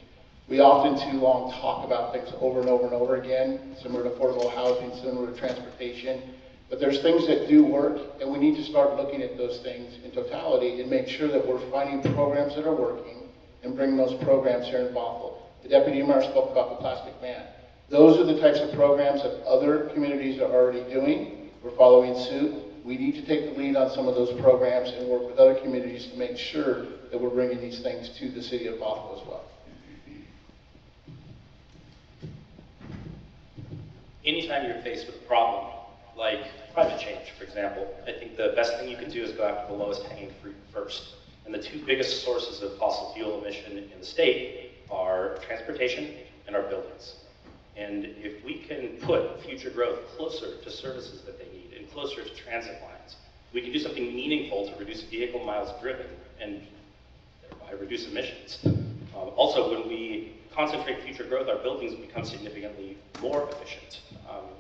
We often too long talk about things over and over and over again, similar to affordable housing, similar to transportation, but there's things that do work, and we need to start looking at those things in totality and make sure that we're finding programs that are working and bring those programs here in Bothell. The Deputy Mayor spoke about the plastic ban. Those are the types of programs that other communities are already doing. We're following suit. We need to take the lead on some of those programs and work with other communities to make sure that we're bringing these things to the city of Bothell as well. Anytime you're faced with a problem, like climate change, for example, I think the best thing you can do is go after the lowest hanging fruit first. And the two biggest sources of fossil fuel emission in the state are transportation and our buildings. And if we can put future growth closer to services that they need and closer to transit lines, we can do something meaningful to reduce vehicle miles driven and thereby reduce emissions. Also, when we concentrate future growth, our buildings become significantly more efficient.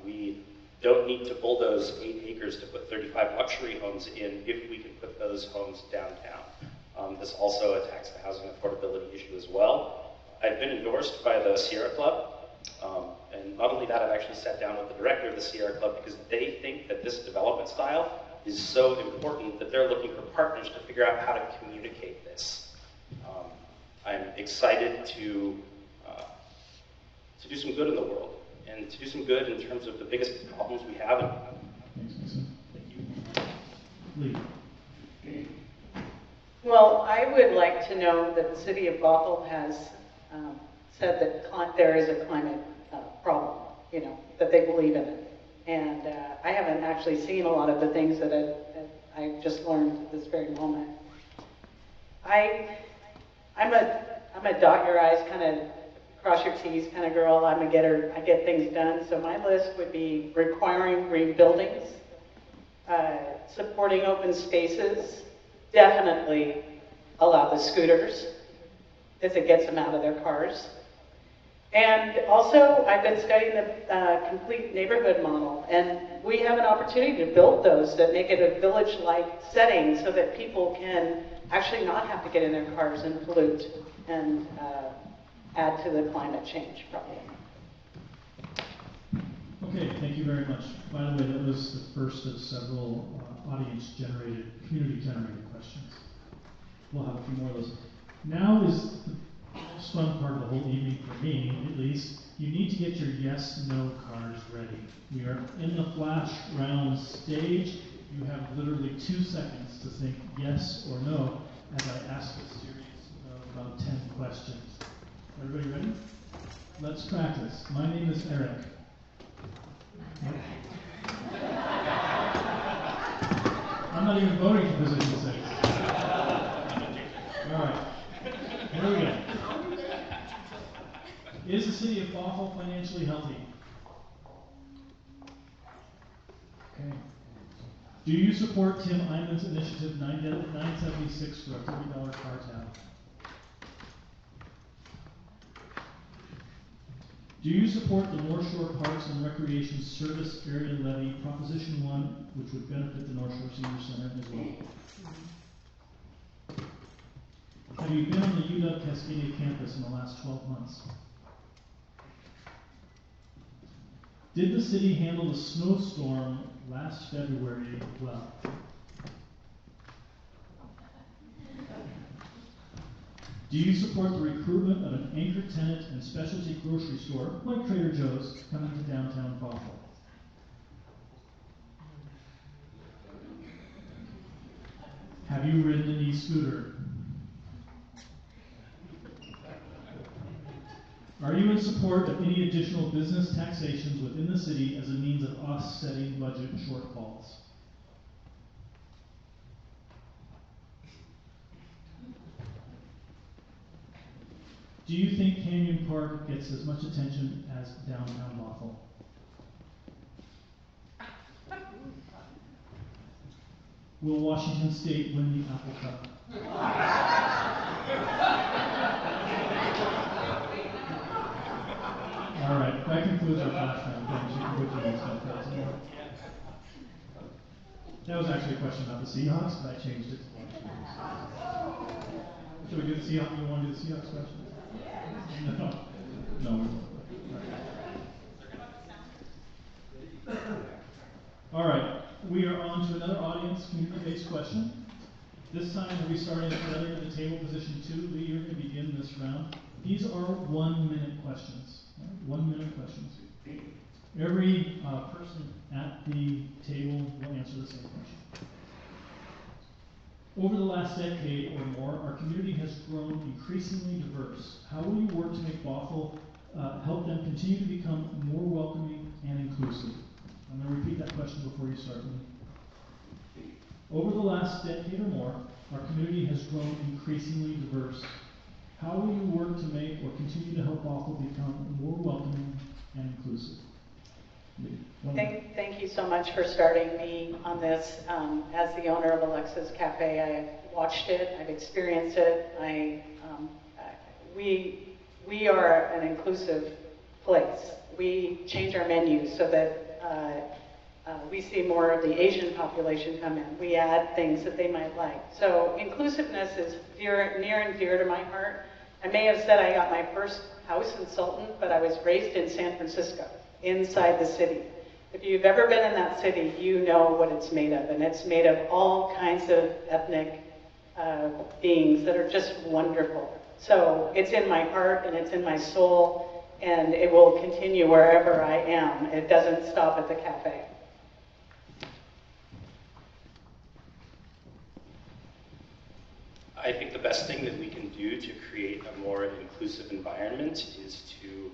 We don't need to bulldoze 8 acres to put 35 luxury homes in if we can put those homes downtown. This also attacks the housing affordability issue as well. I've been endorsed by the Sierra Club. And not only that, I've actually sat down with the director of the Sierra Club because they think that this development style is so important that they're looking for partners to figure out how to communicate this. I'm excited to do some good in the world and to do some good in terms of the biggest problems we have. Thank you. Lee. Well, I would like to know that the city of Bothell has said that there is a climate problem, that they believe in it. And I haven't actually seen a lot of the things that I just learned at this very moment. I'm a dot your I's kind of cross your T's kind of girl. I'm a getter. I get things done. So my list would be requiring green buildings, supporting open spaces, definitely allow the scooters if it gets them out of their cars. And also, I've been studying the complete neighborhood model, and we have an opportunity to build those that make it a village-like setting so that people can actually not have to get in their cars and pollute and add to the climate change problem. Okay, thank you very much. By the way, that was the first of several audience-generated, community-generated questions. We'll have a few more of those. Now is the most fun part of the whole evening, for me at least. You need to get your yes/no cards ready. We are in the flash round stage. You have literally 2 seconds to think yes or no as I ask a series of about 10 questions. Everybody ready? Let's practice. My name is Eric. I'm not even voting for position 6. All right. Here we go. Is the city of Bothell financially healthy? Okay. Do you support Tim Iman's initiative 976 for a $30 car tab? Do you support the North Shore Parks and Recreation Service Area Levy, Proposition 1, which would benefit the North Shore Senior Center as well? Have you been on the UW Cascadia campus in the last 12 months? Did the city handle the snowstorm last February well? Do you support the recruitment of an anchor tenant and specialty grocery store, like Trader Joe's, coming to downtown Bothell? Have you ridden an e-scooter? Are you in support of any additional business taxations within the city as a means of offsetting budget shortfalls? Do you think Canyon Park gets as much attention as downtown Bothell? Will Washington State win the Apple Cup? All right, that concludes our flash round. Thanks. You can put your next up. That was actually a question about the Seahawks, but I changed it. Should we do the Seahawks? You want to do the Seahawks question? No. No. All right. We are on to another audience community-based question. This time we'll be starting at the other end of the table, position 2. Lee, you're going to begin this round. These are 1-minute questions. 1-minute questions. Every person at the table will answer the same question. Over the last decade or more, our community has grown increasingly diverse. How will you work to make Bothell help them continue to become more welcoming and inclusive? I'm going to repeat that question before you start. Over the last decade or more, our community has grown increasingly diverse. How will you work to make or continue to help Bothell become more welcoming and inclusive? Thank you so much for starting me on this. As the owner of Alexa's Cafe, I've watched it, I've experienced it. We are an inclusive place. We change our menus so that we see more of the Asian population come in. We add things that they might like. So inclusiveness is near and dear to my heart. I may have said I got my first house in Sultan, but I was raised in San Francisco, inside the city. If you've ever been in that city, you know what it's made of. And it's made of all kinds of ethnic beings that are just wonderful. So it's in my heart and it's in my soul, and it will continue wherever I am. It doesn't stop at the cafe. I think the best thing that we can do to create a more inclusive environment is to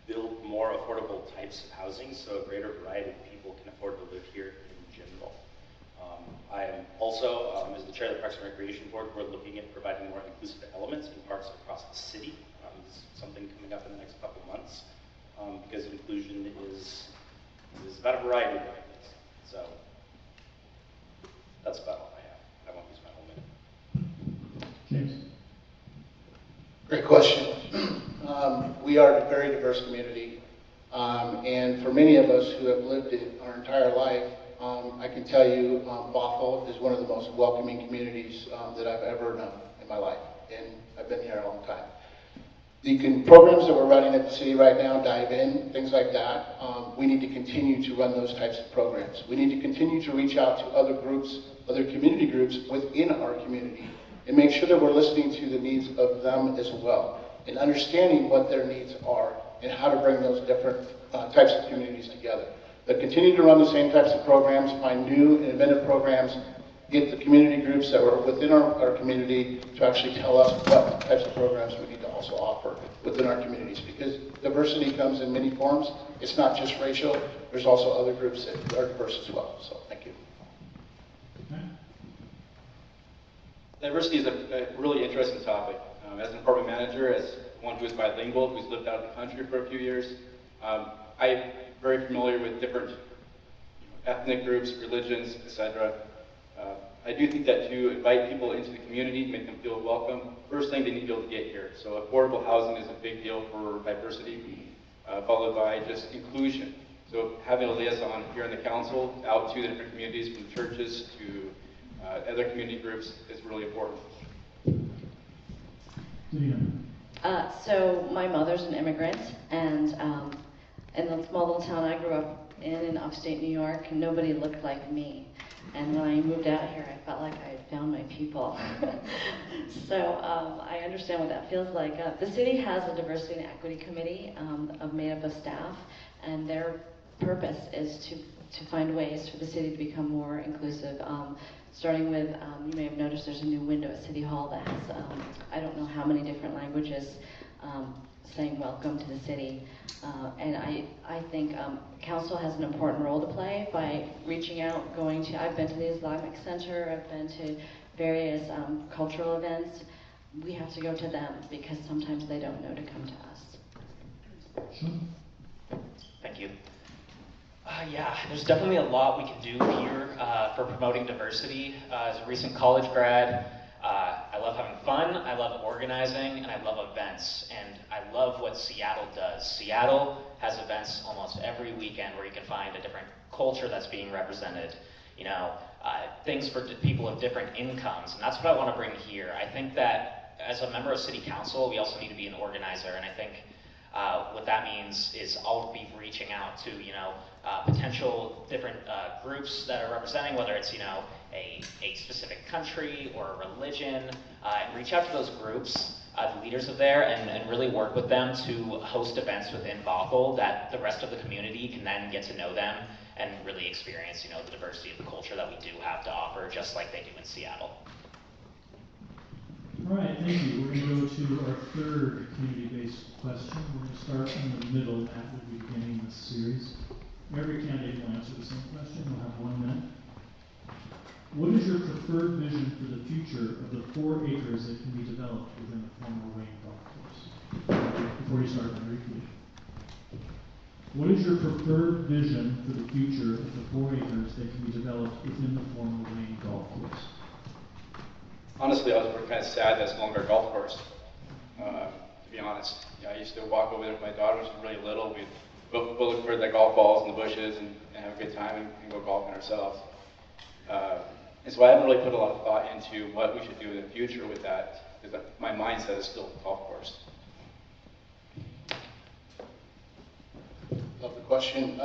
build more affordable types of housing so a greater variety of people can afford to live here in general. I am also, as the chair of the Parks and Recreation Board, we're looking at providing more inclusive elements in parks across the city. This is something coming up in the next couple months because inclusion is about a variety of things. So that's about all I have. I won't use my whole minute. James. Great question. We are a very diverse community, and for many of us who have lived it our entire life, I can tell you Bothell is one of the most welcoming communities that I've ever known in my life, and I've been here a long time. programs that we're running at the city right now, Dive In, things like that, we need to continue to run those types of programs. We need to continue to reach out to other groups, other community groups within our community, and make sure that we're listening to the needs of them as well, and understanding what their needs are, and how to bring those different types of communities together. But continue to run the same types of programs, find new and inventive programs, get the community groups that were within our community to actually tell us what types of programs we need to also offer within our communities, because diversity comes in many forms. It's not just racial. There's also other groups that are diverse as well. So thank you. Okay. Diversity is a really interesting topic. As an apartment manager, as one who is bilingual, who's lived out of the country for a few years, I'm very familiar with different ethnic groups, religions, etc. I do think that to invite people into the community, make them feel welcome, first thing they need to be able to get here. So affordable housing is a big deal for diversity, followed by just inclusion. So having a liaison here in the council out to the different communities, from churches to other community groups, is really important. So my mother's an immigrant, and in the small little town I grew up in upstate New York, nobody looked like me. And when I moved out here, I felt like I had found my people. So I understand what that feels like. The city has a diversity and equity committee made up of staff, and their purpose is to find ways for the city to become more inclusive. Starting with, you may have noticed there's a new window at City Hall that has, I don't know how many different languages saying welcome to the city. And I think council has an important role to play by reaching out, I've been to the Islamic Center, I've been to various cultural events. We have to go to them because sometimes they don't know to come to us. Sure. Thank you. Yeah, there's definitely a lot we can do here for promoting diversity. As a recent college grad, I love having fun, I love organizing, and I love events. And I love what Seattle does. Seattle has events almost every weekend where you can find a different culture that's being represented. You know, things for people of different incomes, and that's what I want to bring here. I think that as a member of City Council, we also need to be an organizer, and I think what that means is I'll be reaching out to, potential different groups that are representing, whether it's, a specific country or a religion, and reach out to those groups, the leaders of there, and really work with them to host events within Bothell that the rest of the community can then get to know them and really experience, the diversity of the culture that we do have to offer, just like they do in Seattle. All right, thank you. We're going to go to our third community-based question. We're going to start in the middle. Matt will be beginning this series. Every candidate will answer the same question. We'll have 1 minute. What is your preferred vision for the future of the 4 acres that can be developed within the former Wayne Golf Course? Before you start, very quickly. What is your preferred vision for the future of the 4 acres that can be developed within the former Wayne Golf Course? Honestly, I was kind of sad that it's no longer a golf course, to be honest. I used to walk over there with my daughter when she was really little. We'd go look for the golf balls in the bushes and have a good time and go golfing ourselves. And so I haven't really put a lot of thought into what we should do in the future with that, because my mindset is still a golf course. Love the question.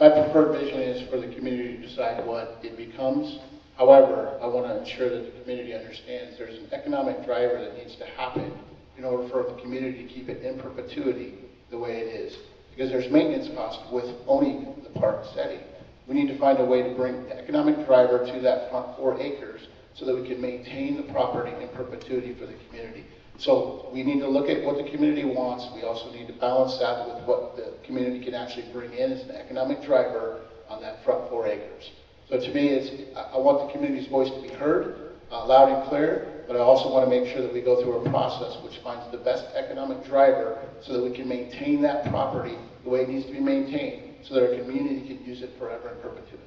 My preferred vision is for the community to decide what it becomes. However, I want to ensure that the community understands there's an economic driver that needs to happen in order for the community to keep it in perpetuity the way it is. Because there's maintenance costs with owning the park steady. We need to find a way to bring the economic driver to that front 4 acres so that we can maintain the property in perpetuity for the community. So we need to look at what the community wants. We also need to balance that with what the community can actually bring in as an economic driver on that front 4 acres. So to me, I want the community's voice to be heard loud and clear, but I also want to make sure that we go through a process which finds the best economic driver so that we can maintain that property the way it needs to be maintained so that our community can use it forever in perpetuity.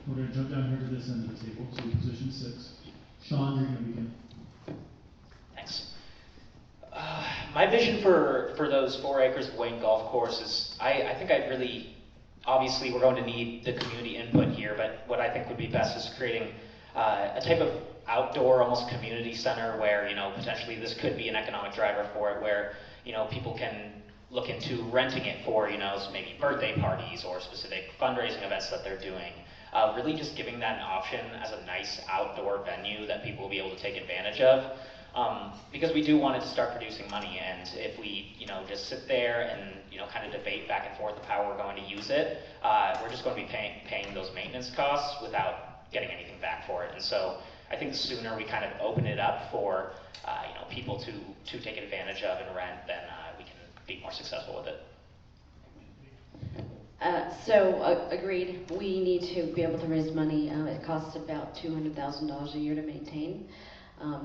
We're going to jump down here to this end of the table, so position 6. Sean, you're going to begin. Thanks. My vision for those 4 acres of Wayne Golf Course is, I think I'd really, obviously we're going to need the community input here, but what I think would be best is creating a type of, outdoor, almost community center where, potentially this could be an economic driver for it, where, people can look into renting it for, maybe birthday parties or specific fundraising events that they're doing. Really just giving that an option as a nice outdoor venue that people will be able to take advantage of. Because we do want it to start producing money, and if we, just sit there and, kind of debate back and forth of how we're going to use it, we're just going to be paying those maintenance costs without getting anything back for it. And so I think the sooner we kind of open it up for, people to take advantage of and rent, then we can be more successful with it. Agreed. We need to be able to raise money. It costs about $200,000 a year to maintain.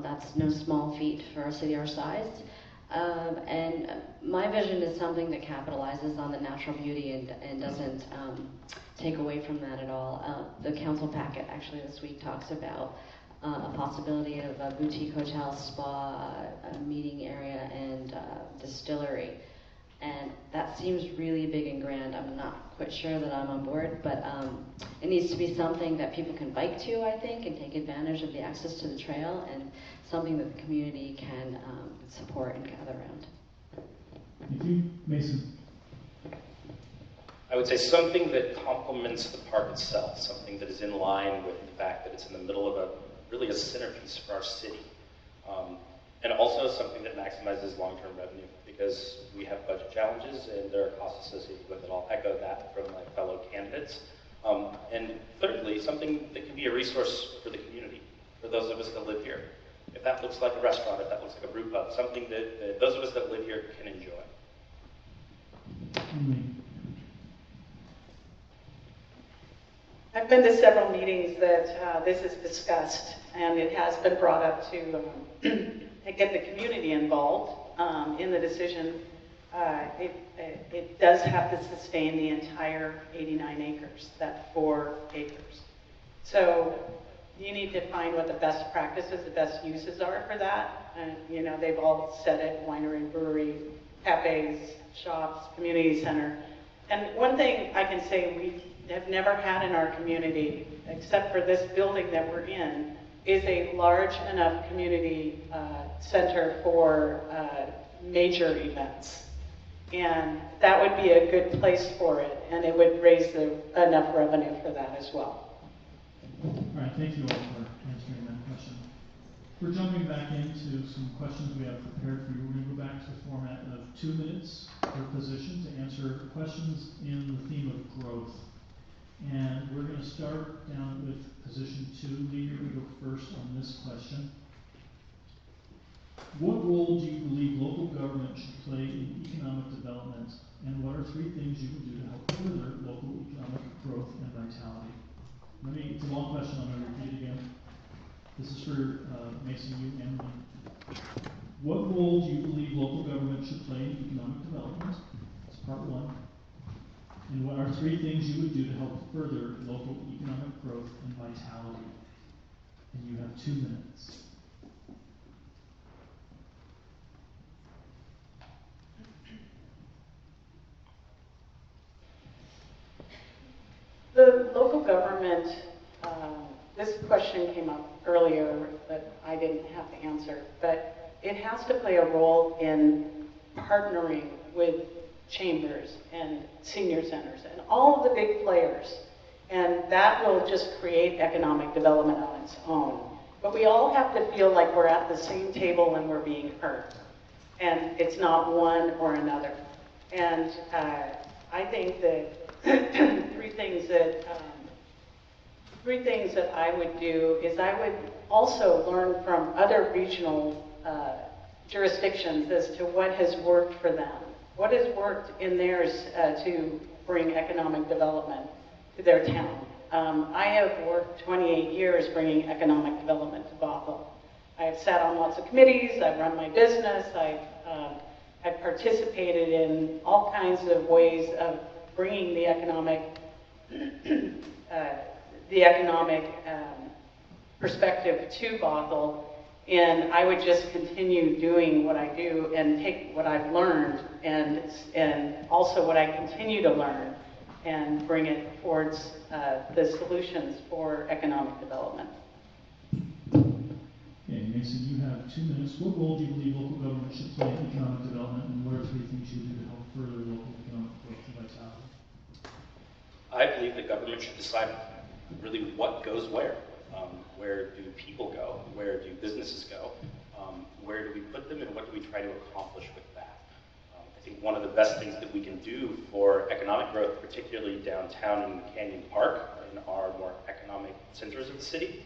That's no small feat for a city our size. And my vision is something that capitalizes on the natural beauty and doesn't take away from that at all. The council packet actually this week talks about a possibility of a boutique hotel, spa, a meeting area, and distillery. And that seems really big and grand. I'm not quite sure that I'm on board, but it needs to be something that people can bike to, I think, and take advantage of the access to the trail, and something that the community can support and gather around. Thank you. Mason? I would say something that complements the park itself, something that is in line with the fact that it's in the middle of really a centerpiece for our city. And also something that maximizes long-term revenue, because we have budget challenges and there are costs associated with it. I'll echo that from my fellow candidates. And thirdly, something that can be a resource for the community, for those of us that live here. If that looks like a restaurant, if that looks like a brew pub, something that those of us that live here can enjoy. I've been to several meetings that this is discussed, and it has been brought up to get the community involved in the decision. It does have to sustain the entire 89 acres, that 4 acres. So you need to find what the best practices, the best uses are for that. And, they've all said it: winery, brewery, cafes, shops, community center. And one thing I can say we have never had in our community, except for this building that we're in, is a large enough community center for major events. And that would be a good place for it, and it would raise enough revenue for that as well. All right, thank you all for answering that question. We're jumping back into some questions we have prepared for you. We're going to go back to the format of 2 minutes per position to answer questions in the theme of growth. And we're going to start down with position 2. Lee, you're going to go first on this question. What role do you believe local government should play in economic development, and what are 3 things you would do to help further local economic growth and vitality? It's a long question. I'm going to repeat it again. This is for Mason, you, and Lee. What role do you believe local government should play in economic development? That's part 1. And what are 3 things you would do to help further local economic growth and vitality? And you have 2 minutes. The local government, this question came up earlier that I didn't have to answer, but it has to play a role in partnering with chambers and senior centers and all of the big players. And that will just create economic development on its own. But we all have to feel like we're at the same table and we're being heard. And it's not one or another. And I think that three things that I would do is I would also learn from other regional jurisdictions as to what has worked for them. What has worked in theirs to bring economic development to their town? I have worked 28 years bringing economic development to Bothell. I've sat on lots of committees, I've run my business, I've participated in all kinds of ways of bringing the economic perspective to Bothell. And I would just continue doing what I do and take what I've learned and also what I continue to learn and bring it towards the solutions for economic development. Mason, you have 2 minutes. What role do you believe local government should play in economic development, and what are 3 things you do to help further local economic growth and vitality? I believe the government should decide really what goes where. Where do people go? Where do businesses go? Where do we put them, and what do we try to accomplish with that? I think one of the best things that we can do for economic growth, particularly downtown in Canyon Park, in our more economic centers of the city,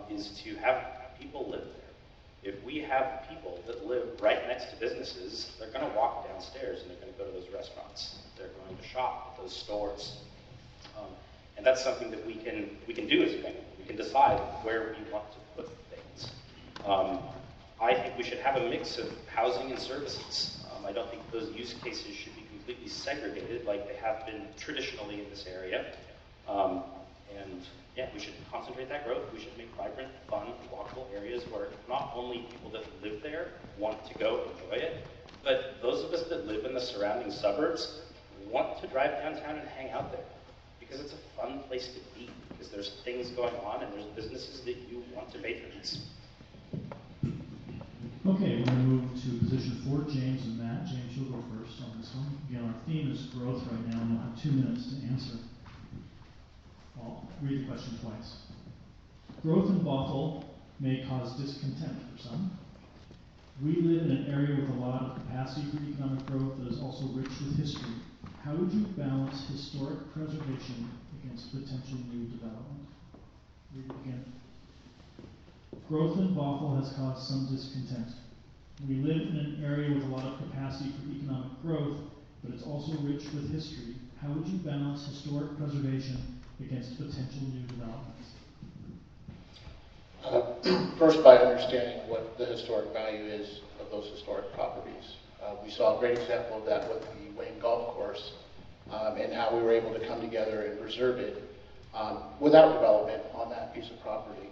is to have people live there. If we have people that live right next to businesses, they're going to walk downstairs and they're going to go to those restaurants. They're going to shop at those stores. And that's something that we can do as a government. We can decide where we want to put things. I think we should have a mix of housing and services. I don't think those use cases should be completely segregated like they have been traditionally in this area. And yeah, we should concentrate that growth. We should make vibrant, fun, walkable areas where not only people that live there want to go enjoy it, but those of us that live in the surrounding suburbs want to drive downtown and hang out there. Because it's a fun place to be, because there's things going on and there's businesses that you want to patronize. Okay, we're going to move to position 4, James and Matt. James, you'll go first on this one. Again, our theme is growth right now, and you'll have 2 minutes to answer. I'll read the question twice. Growth in Bothell may cause discontent for some. We live in an area with a lot of capacity for economic growth that is also rich with history. How would you balance historic preservation against potential new development? Read it again. Growth in Bothell has caused some discontent. We live in an area with a lot of capacity for economic growth, but it's also rich with history. How would you balance historic preservation against potential new developments? First, by understanding what the historic value is of those historic properties. We saw a great example of that with the Wayne Golf Course, and how we were able to come together and preserve it without development on that piece of property.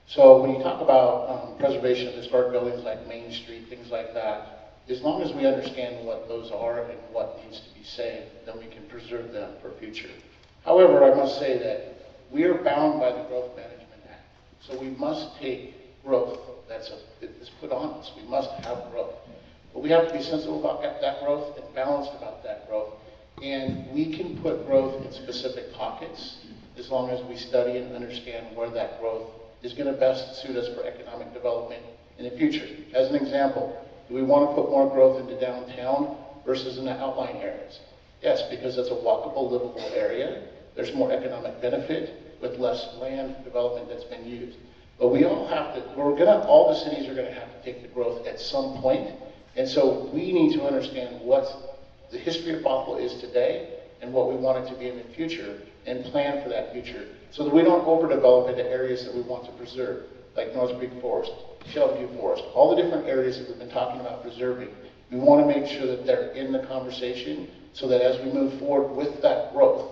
So when you talk about preservation of historic buildings like Main Street, things like that, as long as we understand what those are and what needs to be saved, then we can preserve them for future. However, I must say that we are bound by the Growth Management Act. So we must take growth that's put on us. We must have growth. But we have to be sensible about that growth and balanced about that growth. And we can put growth in specific pockets as long as we study and understand where that growth is going to best suit us for economic development in the future. As an example, do we want to put more growth into downtown versus in the outlying areas? Yes, because it's a walkable, livable area. There's more economic benefit with less land development that's been used. But we all have to, all the cities are going to have to take the growth at some point. And so we need to understand what the history of Bothell is today and what we want it to be in the future and plan for that future so that we don't overdevelop into areas that we want to preserve, like North Creek Forest, Shelby Forest, all the different areas that we've been talking about preserving. We want to make sure that they're in the conversation so that as we move forward with that growth,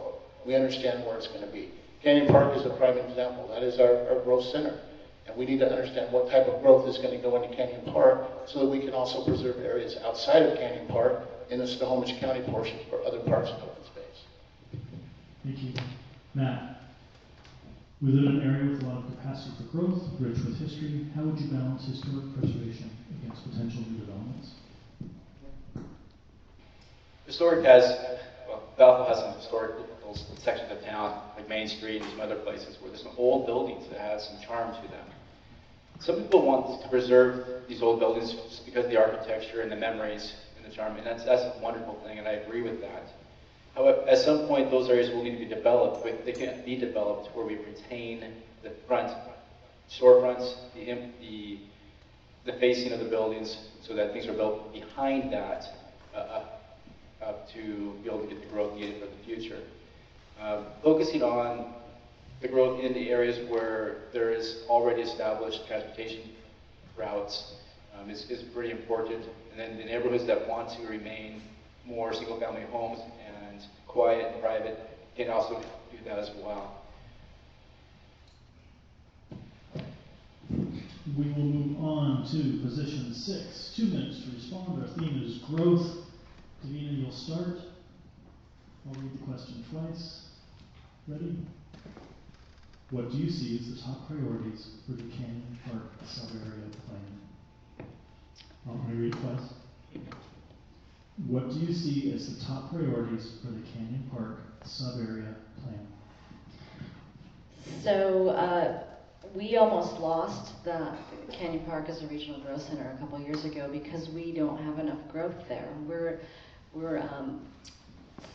we understand where it's going to be. Canyon Park is a prime example. That is our growth center. And we need to understand what type of growth is going to go into Canyon Park so that we can also preserve areas outside of Canyon Park in the Snohomish County portion for other parts of open space. Thank you. Matt, we live in an area with a lot of capacity for growth, rich with history. How would you balance historic preservation against potential new developments? Bothell has some historic sections of town, like Main Street and some other places where there's some old buildings that have some charm to them. Some people want to preserve these old buildings just because of the architecture and the memories and the charm, and that's a wonderful thing, and I agree with that. However, at some point, those areas will need to be developed, but they can't be developed where we retain the front storefronts, the facing of the buildings, so that things are built behind that to be able to get the growth needed for the future. Focusing on the growth in the areas where there is already established transportation routes is pretty important. And then the neighborhoods that want to remain more single-family homes and quiet and private can also do that as well. We will move on to position 6. 2 minutes to respond. Our theme is growth. Davina, you'll start. I'll read the question twice. Ready? What do you see as the top priorities for the Canyon Park sub-area plan? Let me read it twice. What do you see as the top priorities for the Canyon Park sub-area plan? So we almost lost the Canyon Park as a regional growth center a couple years ago because we don't have enough growth there. We're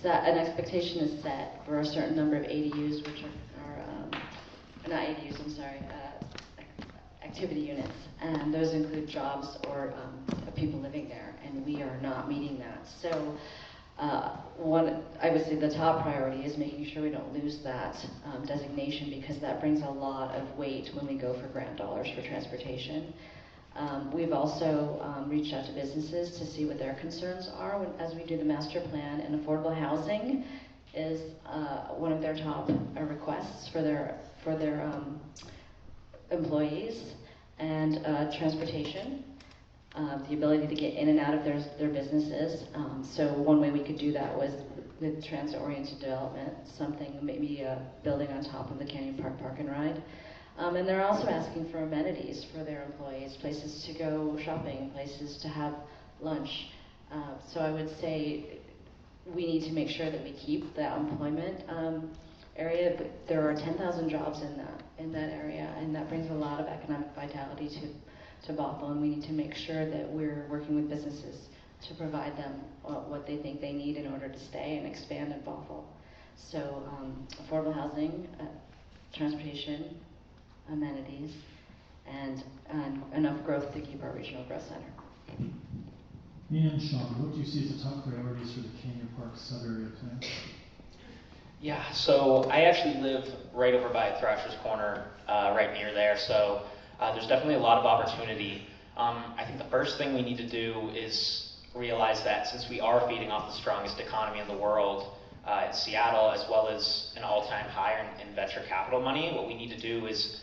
set, an expectation is set for a certain number of ADUs, which are not ADUs, I'm sorry, activity units, and those include jobs or people living there, and we are not meeting that. So I would say the top priority is making sure we don't lose that designation, because that brings a lot of weight when we go for grant dollars for transportation. We've also reached out to businesses to see what their concerns are as we do the master plan, and affordable housing is one of their top requests for their employees, and transportation. The ability to get in and out of their businesses. So one way we could do that was with transit-oriented development, something, maybe a building on top of the Canyon Park Park and Ride. And they're also asking for amenities for their employees, places to go shopping, places to have lunch. So I would say we need to make sure that we keep that employment area. But there are 10,000 jobs in that area, and that brings a lot of economic vitality to Bothell, and we need to make sure that we're working with businesses to provide them what they think they need in order to stay and expand in Bothell. So affordable housing, transportation, amenities, and enough growth to keep our regional growth center. And Sean, what do you see as the top priorities for the Canyon Park sub-area plan? Yeah, so I actually live right over by Thrasher's Corner, right near there, so there's definitely a lot of opportunity. I think the first thing we need to do is realize that since we are feeding off the strongest economy in the world, in Seattle, as well as an all-time high in venture capital money, what we need to do is,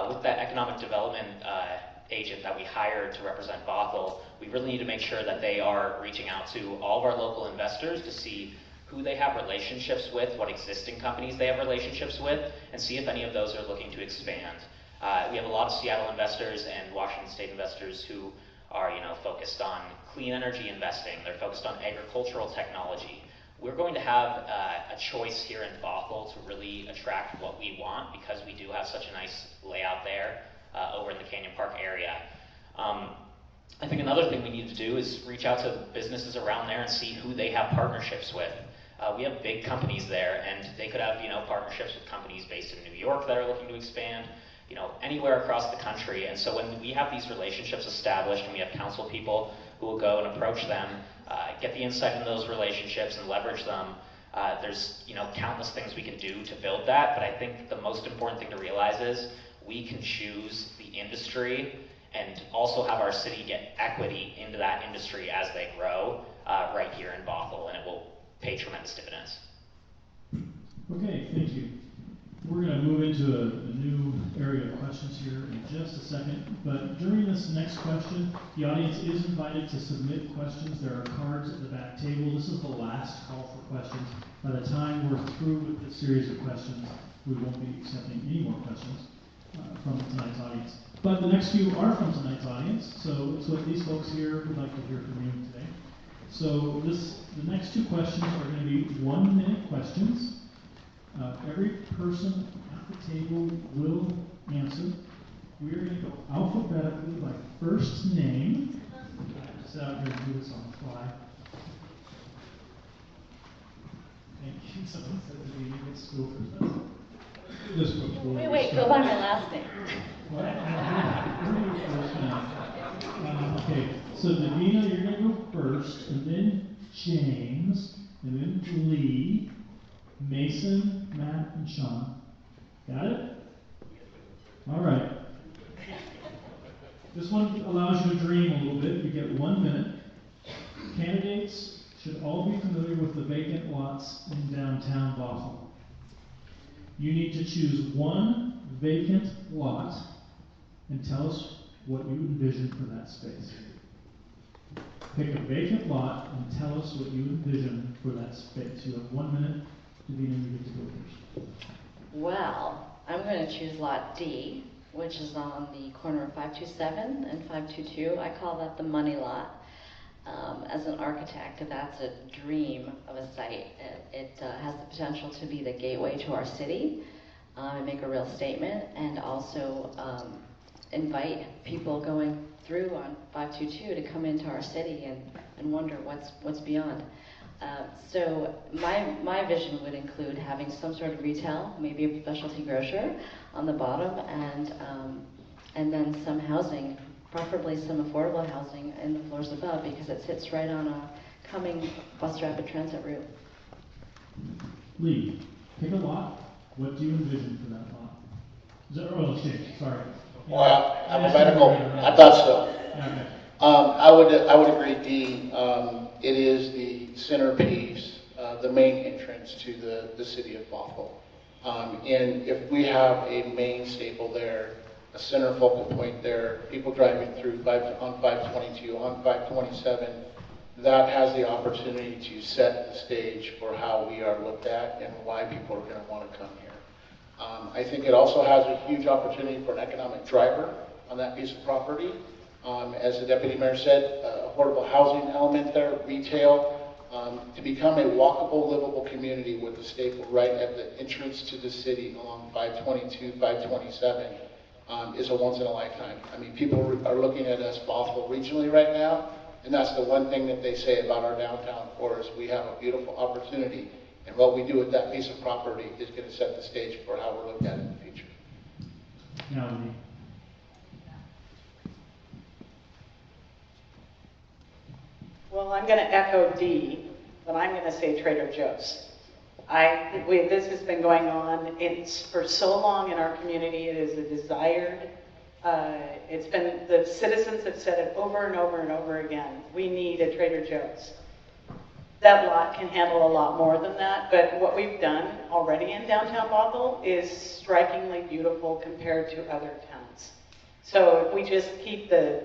with that economic development agent that we hired to represent Bothell, we really need to make sure that they are reaching out to all of our local investors to see who they have relationships with, what existing companies they have relationships with, and see if any of those are looking to expand. We have a lot of Seattle investors and Washington State investors who are, focused on clean energy investing. They're focused on agricultural technology. We're going to have a choice here in Bothell to really attract what we want, because we do have such a nice layout there over in the Canyon Park area. I think another thing we need to do is reach out to businesses around there and see who they have partnerships with. We have big companies there, and they could have, partnerships with companies based in New York that are looking to expand, anywhere across the country. And so when we have these relationships established and we have council people who will go and approach them, get the insight into those relationships and leverage them, there's, countless things we can do to build that. But I think the most important thing to realize is we can choose the industry and also have our city get equity into that industry as they grow right here in Bothell, and it will pay tremendous dividends. Okay, thank you. We're going to move into a new area of questions here in just a second, but during this next question, the audience is invited to submit questions. There are cards at the back table. This is the last call for questions. By the time we're through with this series of questions, we won't be accepting any more questions from tonight's audience. But the next few are from tonight's audience, so it's what these folks here would like to hear from you today. So the next two questions are going to be 1-minute questions. Every person at the table will answer. We are going to go alphabetically by first name. I just out here and do this on the fly. Thank you. Someone said that we need to school first. This before Wait, go by my last name. What? Okay, so Davina, you're going to go first, and then James, and then Lee, Mason, Matt, and Sean. Got it? All right. This one allows you to dream a little bit. You get 1 minute. Candidates should all be familiar with the vacant lots in downtown Bothell. You need to choose one vacant lot and tell us what you envision for that space. Pick a vacant lot and tell us what you envision for that space. You have 1 minute. Davina, you get to go first. Well, I'm going to choose Lot D, which is on the corner of 527 and 522. I call that the money lot. As an architect, that's a dream of a site. It has the potential to be the gateway to our city and make a real statement, and also invite people going through on 522 to come into our city and wonder what's beyond. So my vision would include having some sort of retail, maybe a specialty grocer on the bottom, and then some housing, preferably some affordable housing in the floors above, because it sits right on a coming bus rapid transit route. Lee, pick a lot. What do you envision for that lot? Is it oil exchange? Sorry. Well, I'm a medical. I thought so. Yeah, okay. I would agree, D. It is the centerpiece, the main entrance to the city of Bothell. And if we have a main staple there, a center focal point there, people driving through on 522, on 527, that has the opportunity to set the stage for how we are looked at and why people are going to want to come here. I think it also has a huge opportunity for an economic driver on that piece of property. As the deputy mayor said, affordable housing element there, retail, to become a walkable, livable community with a staple right at the entrance to the city along 522, 527 is a once in a lifetime. I mean, people are looking at us Bothell regionally right now, and that's the one thing that they say about our downtown core is we have a beautiful opportunity, and what we do with that piece of property is going to set the stage for how we're looked at in the future. Now, Lee. Well, I'm going to echo D, but I'm going to say Trader Joe's. This has been going on for so long in our community. It is a desired. It's been, the citizens have said it over and over and over again. We need a Trader Joe's. That lot can handle a lot more than that, but what we've done already in downtown Bothell is strikingly beautiful compared to other towns. So if we just keep the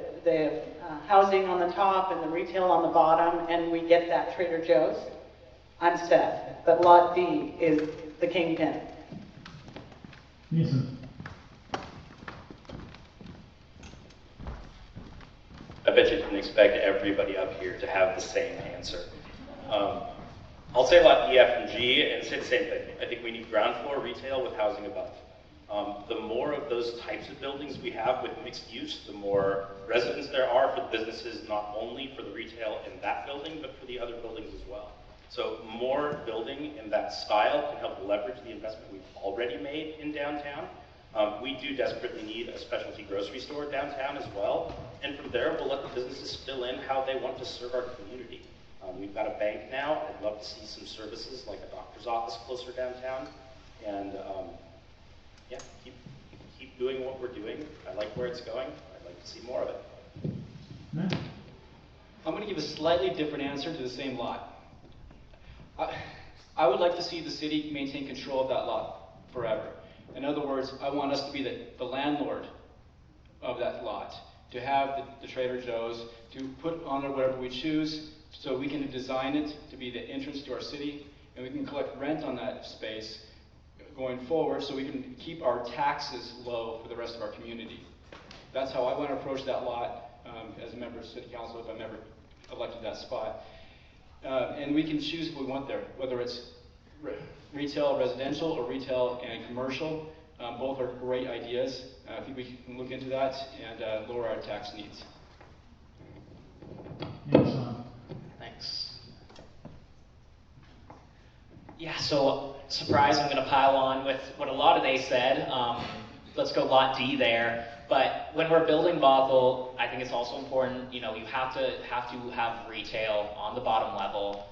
housing on the top and the retail on the bottom, and we get that Trader Joe's, I'm set. But Lot D is the kingpin. Mason. I bet you didn't expect everybody up here to have the same answer. I'll say Lot E, F, and G and say the same thing. I think we need ground floor retail with housing above. The more of those types of buildings we have with mixed use, the more residents there are for the businesses, not only for the retail in that building, but for the other buildings as well. So more building in that style can help leverage the investment we've already made in downtown. We do desperately need a specialty grocery store downtown as well. And from there, we'll let the businesses fill in how they want to serve our community. We've got a bank now. I'd love to see some services like a doctor's office closer downtown. And yeah, keep doing what we're doing. I like where it's going. I'd like to see more of it. Matt. I'm going to give a slightly different answer to the same lot. I would like to see the city maintain control of that lot forever. In other words, I want us to be the landlord of that lot, to have the Trader Joe's, to put on there whatever we choose, so we can design it to be the entrance to our city, and we can collect rent on that space going forward, so we can keep our taxes low for the rest of our community. That's how I want to approach that lot as a member of City Council, if I'm ever elected that spot. And we can choose what we want there, whether it's retail, residential, or retail and commercial. Both are great ideas. I think we can look into that and lower our tax needs. Yeah, Sean. Thanks. Yeah, so surprise, I'm going to pile on with what a lot of they said. Let's go Lot D there. But when we're building Bothell, I think it's also important, you have to have retail on the bottom level,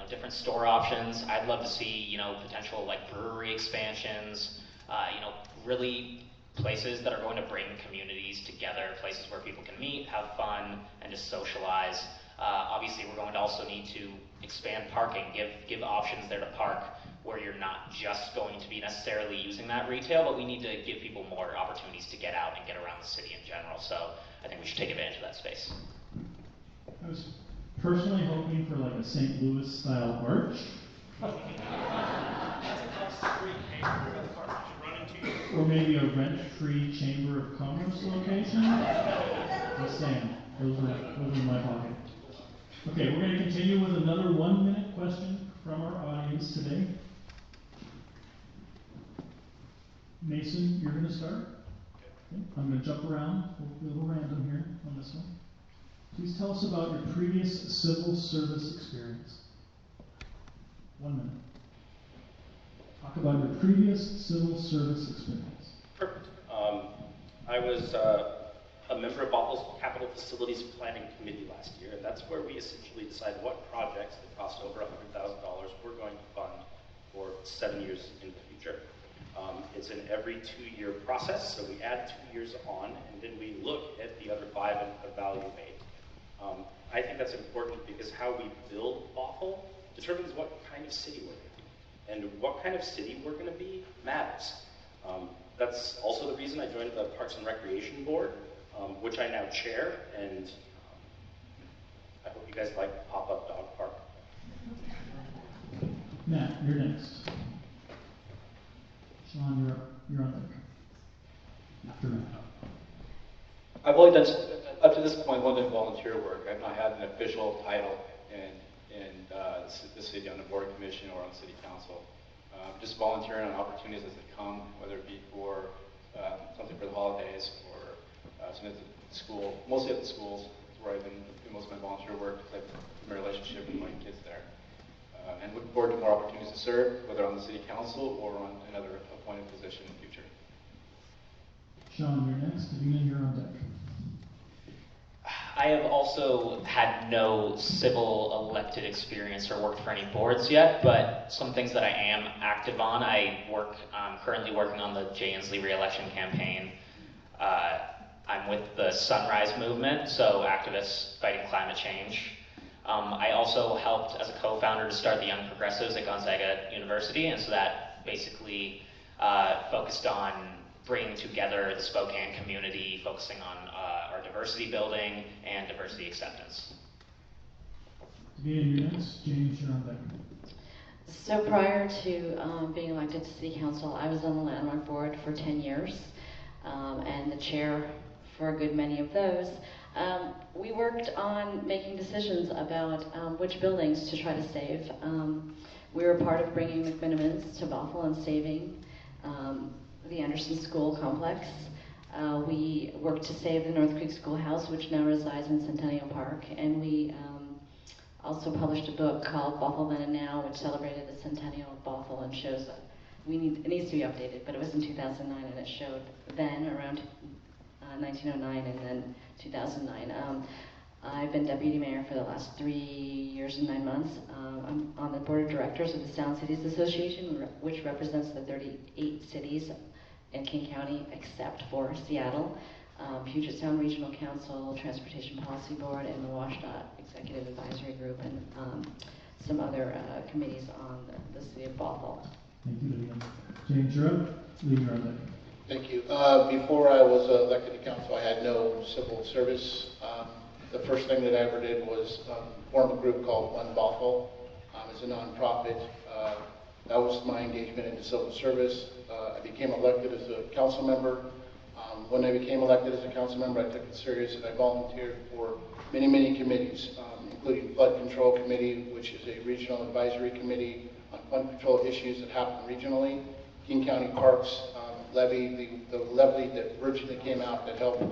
different store options. I'd love to see, potential like brewery expansions, really places that are going to bring communities together, places where people can meet, have fun, and just socialize. Obviously, we're going to also need to expand parking, give options there to park, where you're not just going to be necessarily using that retail, but we need to give people more opportunities to get out and get around the city in general. So I think we should take advantage of that space. I was personally hoping for like a St. Louis style arch. Or maybe a rent-free Chamber of Commerce location? Just saying, those are in my pocket. Okay, we're going to continue with another 1-minute question from our audience today. Mason, you're going to start? Okay. I'm going to jump around, a little random here on this one. Please tell us about your previous civil service experience. 1 minute. Talk about your previous civil service experience. Perfect. I was a member of Bothell's Capital Facilities Planning Committee last year, and that's where we essentially decided what projects that cost over $100,000 we're going to fund for 7 years in the future. It's an every 2-year process, so we add 2 years on, and then we look at the other 5 and evaluate. I think that's important because how we build Bothell determines what kind of city we're going to be. And what kind of city we're going to be matters. That's also the reason I joined the Parks and Recreation Board, which I now chair, and I hope you guys like the pop-up dog park. Matt, you're next. Sean, you're on deck. After Matt. I've only done, up to this point, only done volunteer work. I've not had an official title in the city on the board commission or on city council. Just volunteering on opportunities as they come, whether it be for something for the holidays or something at the school, mostly at the schools, where I've been doing most of my volunteer work, because I have a relationship with my kids there. And looking forward to more opportunities to serve, whether on the city council or on another appointed position in the future. Sean, you're next. Davina, you're on deck. I have also had no civil elected experience or worked for any boards yet, but some things that I am active on. I'm currently working on the Jay Inslee re-election campaign. I'm with the Sunrise Movement, so activists fighting climate change. I also helped as a co-founder to start the Young Progressives at Gonzaga University, and so that basically focused on bringing together the Spokane community, focusing on our diversity building and diversity acceptance. Davina, you're next. James, you're on deck. So prior to being elected to City Council, I was on the Landmark Board for 10 years and the chair for a good many of those. We worked on making decisions about which buildings to try to save. We were part of bringing McMinimans to Bothell and saving the Anderson School Complex. We worked to save the North Creek Schoolhouse, which now resides in Centennial Park, and we also published a book called Bothell Then and Now, which celebrated the centennial of Bothell and shows that it needs to be updated, but it was in 2009, and it showed then around 1909 and then 2009. I've been deputy mayor for the last 3 years and 9 months. I'm on the board of directors of the Sound Cities Association, which represents the 38 cities in King County except for Seattle, Puget Sound Regional Council, Transportation Policy Board, and the WashDOT Executive Advisory Group, and some other committees on the city of Bothell. Thank you, Davina. James, you're up. Lee, you're on deck. Thank you. Before I was elected to council, I had no civil service. The first thing that I ever did was form a group called One Bothell. It's a nonprofit. That was my engagement into civil service. I became elected as a council member. When I became elected as a council member, I took it serious and I volunteered for many, many committees, including Flood Control Committee, which is a regional advisory committee on flood control issues that happen regionally. King County Parks levy, the levy that originally came out that helped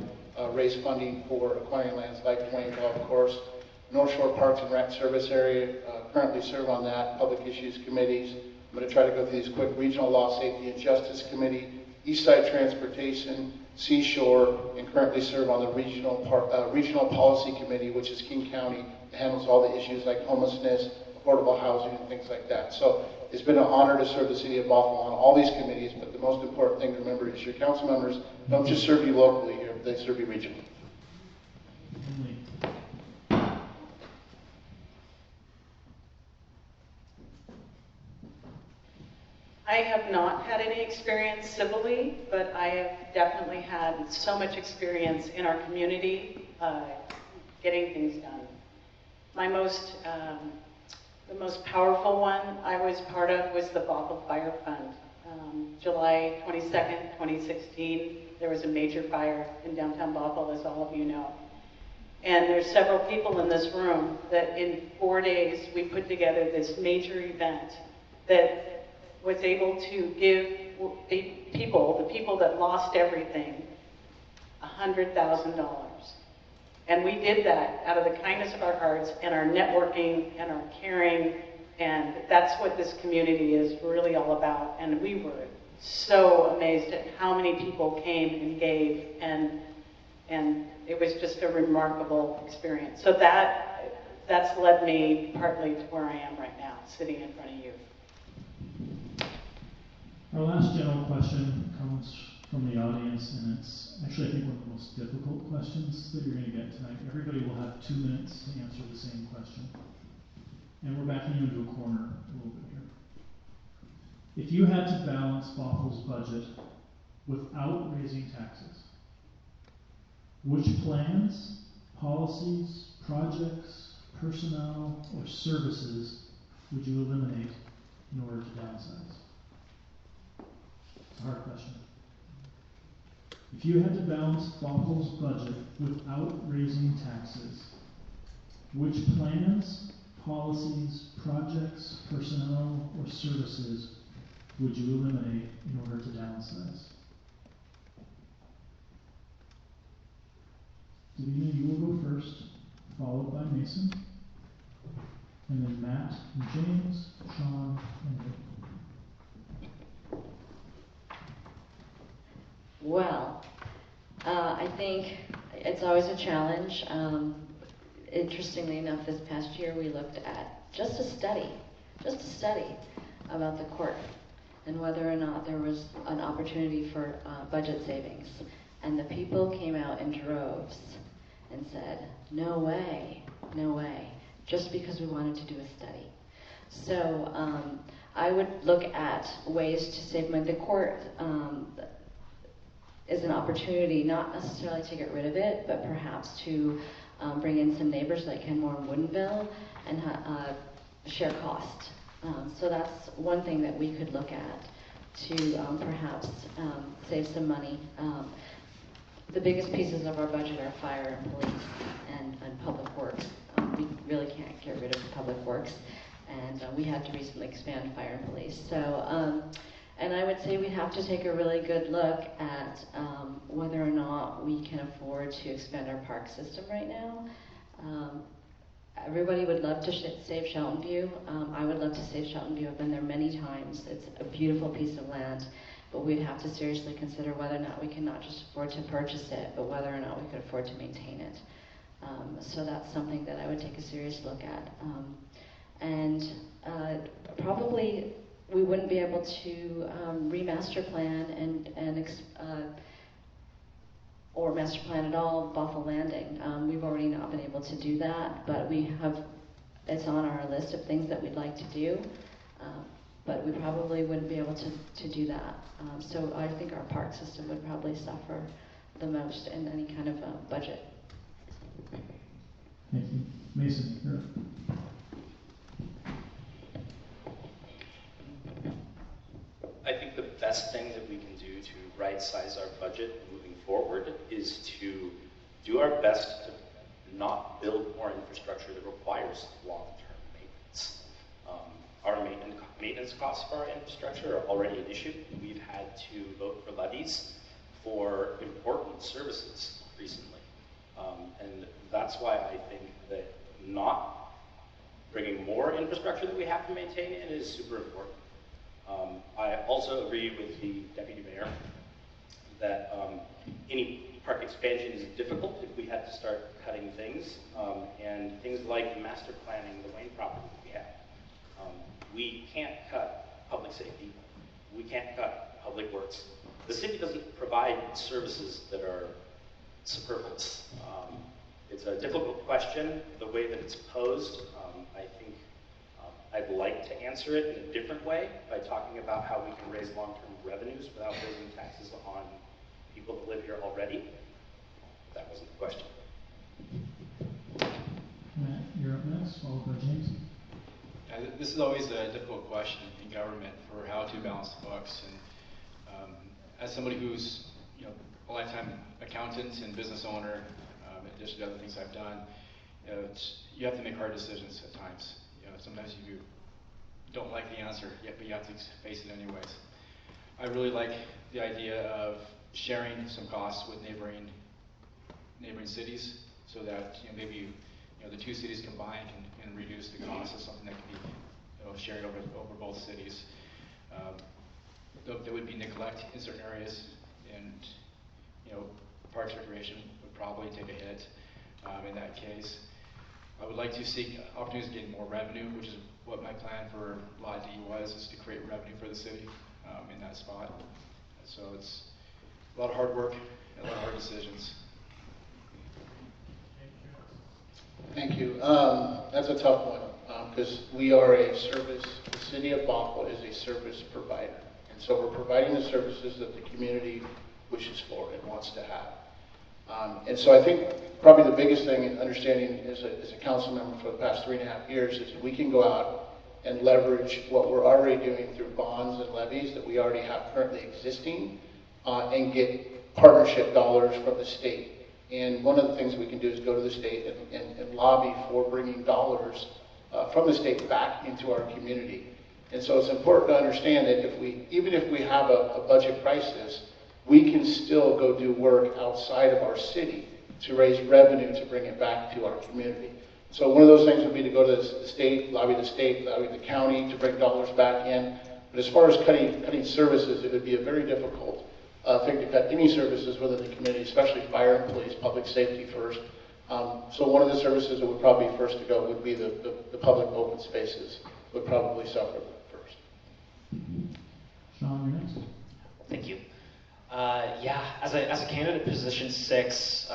raise funding for acquiring lands like Wayne Golf Course. North Shore Parks and Rec Service Area, currently serve on that, Public Issues Committees. I'm going to try to go through these quick. Regional Law, Safety, and Justice Committee, East Side Transportation, Seashore, and currently serve on the Regional Policy Committee, which is King County, that handles all the issues like homelessness, affordable housing, and things like that. So it's been an honor to serve the city of Bothell on all these committees, but the most important thing to remember is your council members don't just serve you locally here, they serve you regionally. I have not had any experience civilly, but I have definitely had so much experience in our community getting things done. The most powerful one I was part of was the Bothell Fire Fund. July 22nd, 2016, there was a major fire in downtown Bothell, as all of you know. And there's several people in this room that in 4 days, we put together this major event that was able to give the people that lost everything, $100,000. And we did that out of the kindness of our hearts and our networking and our caring, and that's what this community is really all about. And we were so amazed at how many people came and gave, and it was just a remarkable experience. So that's led me partly to where I am right now, sitting in front of you. Our last general question comes from the audience, and it's actually, I think, one of the most difficult questions that you're going to get tonight. Everybody will have 2 minutes to answer the same question. And we're backing you into a corner a little bit here. If you had to balance Bothell's budget without raising taxes, which plans, policies, projects, personnel, or services would you eliminate in order to downsize? It's a hard question. If you had to balance Bothell's budget without raising taxes, which plans, policies, projects, personnel, or services would you eliminate in order to downsize? Davina, you will go first, followed by Mason, and then Matt and James, Sean, and Rick. Well, I think it's always a challenge. Interestingly enough, this past year we looked at just a study about the court and whether or not there was an opportunity for budget savings. And the people came out in droves and said, no way, just because we wanted to do a study. So I would look at ways to save money. The court is an opportunity, not necessarily to get rid of it, but perhaps to bring in some neighbors like Kenmore and Woodinville and share cost. So that's one thing that we could look at to perhaps save some money. The biggest pieces of our budget are fire and police and public works. We really can't get rid of public works, and we had to recently expand fire and police. So, and I would say we'd have to take a really good look at whether or not we can afford to expand our park system right now. Everybody would love to save Shelton View. I would love to save Shelton View. I've been there many times. It's a beautiful piece of land, but we'd have to seriously consider whether or not we can not just afford to purchase it, but whether or not we could afford to maintain it. So that's something that I would take a serious look at. And probably we wouldn't be able to remaster plan or master plan at all Bothell Landing. We've already not been able to do that, but it's on our list of things that we'd like to do, but we probably wouldn't be able to do that. So I think our park system would probably suffer the most in any kind of budget. Thank you. Mason, you're up. I think the best thing that we can do to right-size our budget moving forward is to do our best to not build more infrastructure that requires long-term maintenance. Our maintenance costs for our infrastructure are already an issue. We've had to vote for levies for important services recently. And that's why I think that not bringing more infrastructure that we have to maintain in is super important. I also agree with the deputy mayor that any park expansion is difficult if we had to start cutting things, and things like the master planning, the Wayne property that we have. We can't cut public safety. We can't cut public works. The city doesn't provide services that are superfluous. It's a difficult question, the way that it's posed. I think I'd like to answer it in a different way by talking about how we can raise long-term revenues without raising taxes on people that live here already. That wasn't the question. Matt, you're up next, followed by James. This is always a difficult question in government for how to balance the books. And As somebody who's, a lifetime accountant and business owner, in addition to other things I've done, you have to make hard decisions at times. Sometimes you don't like the answer, but you have to face it anyways. I really like the idea of sharing some costs with neighboring cities, so that maybe the two cities combined can reduce the cost of something that can be shared over both cities. There would be neglect in certain areas, and Parks Recreation would probably take a hit in that case. I would like to seek opportunities to gain more revenue, which is what my plan for Lot D was, is to create revenue for the city in that spot. So it's a lot of hard work and a lot of hard decisions. Thank you. That's a tough one, because we are a service, the city of Bothell is a service provider. And so we're providing the services that the community wishes for and wants to have. And so I think probably the biggest thing in understanding as a council member for the past 3.5 years is we can go out and leverage what we're already doing through bonds and levies that we already have currently existing, and get partnership dollars from the state. And one of the things we can do is go to the state and lobby for bringing dollars from the state back into our community. And so it's important to understand that even if we have a budget crisis, we can still go do work outside of our city to raise revenue to bring it back to our community. So one of those things would be to go to the state, lobby the county to bring dollars back in. But as far as cutting services, it would be a very difficult thing to cut any services within the community, especially fire and police, public safety first. So one of the services that would probably be first to go would be the public open spaces would probably suffer first. Sean, you're next. Thank you. Yeah, as a candidate position 6,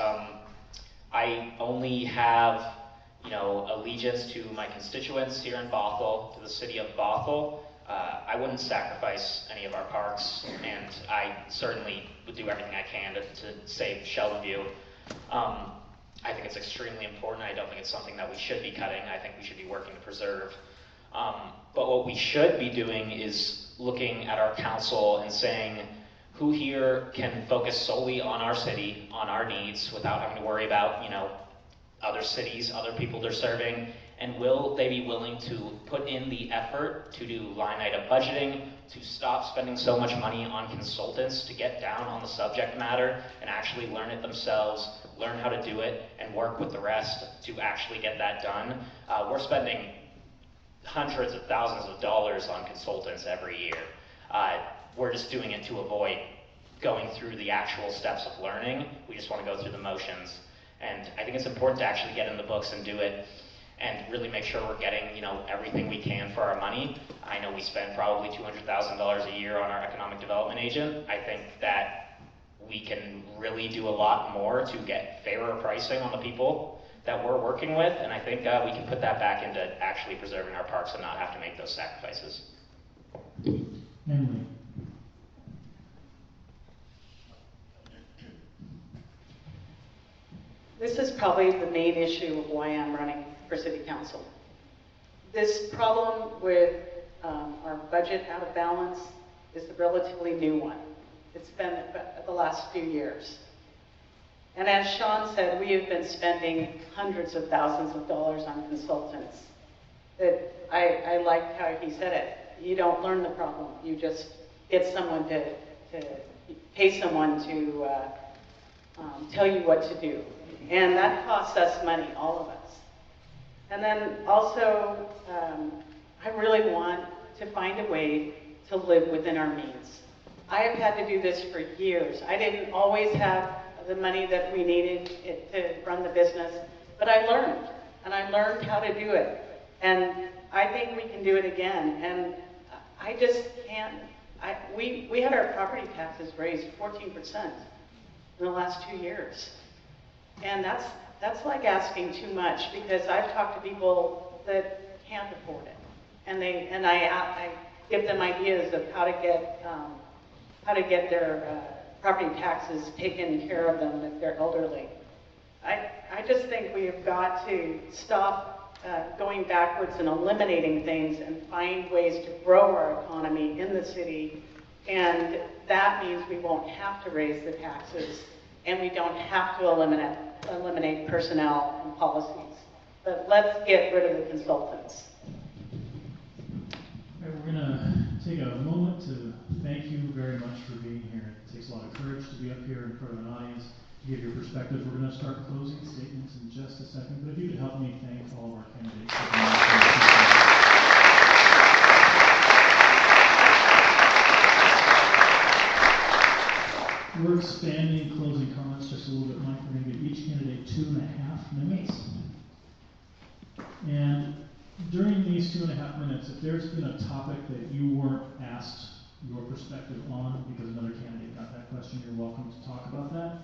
I only have, allegiance to my constituents here in Bothell, to the city of Bothell. I wouldn't sacrifice any of our parks, and I certainly would do everything I can to save Sheldon View. I think it's extremely important. I don't think it's something that we should be cutting. I think we should be working to preserve. But what we should be doing is looking at our council and saying, who here can focus solely on our city, on our needs, without having to worry about, other cities, other people they're serving, and will they be willing to put in the effort to do line item budgeting, to stop spending so much money on consultants, to get down on the subject matter and actually learn it themselves, learn how to do it, and work with the rest to actually get that done. We're spending hundreds of thousands of dollars on consultants every year. We're just doing it to avoid going through the actual steps of learning. We just want to go through the motions. And I think it's important to actually get in the books and do it and really make sure we're getting, everything we can for our money. I know we spend probably $200,000 a year on our economic development agent. I think that we can really do a lot more to get fairer pricing on the people that we're working with, and I think we can put that back into actually preserving our parks and not have to make those sacrifices. Emily. This is probably the main issue of why I'm running for city council. This problem with our budget out of balance is a relatively new one. It's been the last few years. And as Sean said, we have been spending hundreds of thousands of dollars on consultants. I like how he said it. You don't learn the problem. You just get someone to pay someone to tell you what to do. And that costs us money, all of us. And then also, I really want to find a way to live within our means. I have had to do this for years. I didn't always have the money that we needed to run the business, but I learned, and I learned how to do it. And I think we can do it again. And I just can't, we had our property taxes raised 14% in the last 2 years. And that's like asking too much, because I've talked to people that can't afford it, and I give them ideas of how to get their property taxes taken care of them if they're elderly. I just think we have got to stop going backwards and eliminating things and find ways to grow our economy in the city And that means we won't have to raise the taxes, and we don't have to eliminate personnel and policies. But let's get rid of the consultants. All right, we're going to take a moment to thank you very much for being here. It takes a lot of courage to be up here in front of an audience to give your perspective. We're going to start closing statements in just a second, but if you could help me thank all of our candidates for being here. We're expanding closing comments just a little bit, Mike. We're going to give each candidate 2.5 minutes. And during these 2.5 minutes, if there's been a topic that you weren't asked your perspective on because another candidate got that question, you're welcome to talk about that.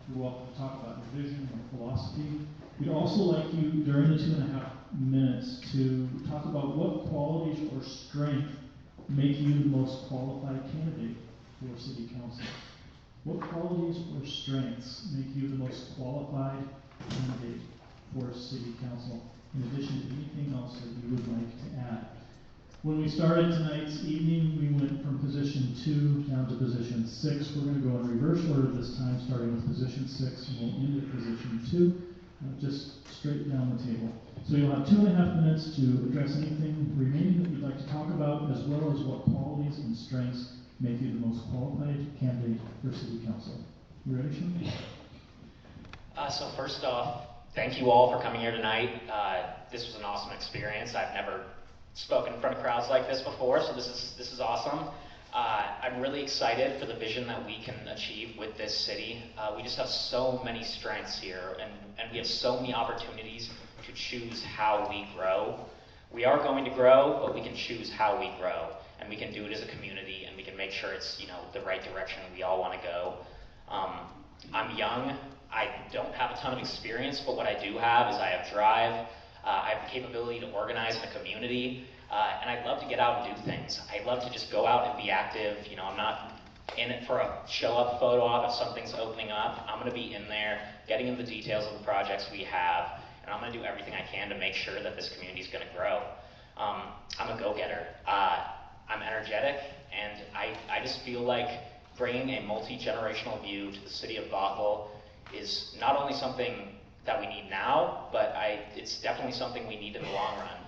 You're welcome to talk about your vision, your philosophy. We'd also like you, during the 2.5 minutes, to talk about what qualities or strength make you the most qualified candidate for City Council. What qualities or strengths make you the most qualified candidate for City Council, in addition to anything else that you would like to add? When we started tonight's evening, we went from position 2 down to position 6. We're going to go in reverse order this time, starting with position 6, and we'll end at position 2, just straight down the table. So you'll have 2.5 minutes to address anything remaining that you'd like to talk about, as well as what qualities and strengths make you the most qualified candidate for City Council. You ready, Sean? So first off, thank you all for coming here tonight. This was an awesome experience. I've never spoken in front of crowds like this before, so this is awesome. I'm really excited for the vision that we can achieve with this city. We just have so many strengths here, and we have so many opportunities to choose how we grow. We are going to grow, but we can choose how we grow, and we can do it as a community, and we can make sure it's the right direction we all want to go. I'm young. I don't have a ton of experience, but what I do have is I have drive. I have the capability to organize in a community, and I'd love to get out and do things. I'd love to just go out and be active. I'm not in it for a show-up photo op if something's opening up. I'm going to be in there, getting into the details of the projects we have, and I'm going to do everything I can to make sure that this community is going to grow. I'm a go-getter. I'm energetic, and I just feel like bringing a multi-generational view to the city of Bothell is not only something that we need now, but it's definitely something we need in the long run.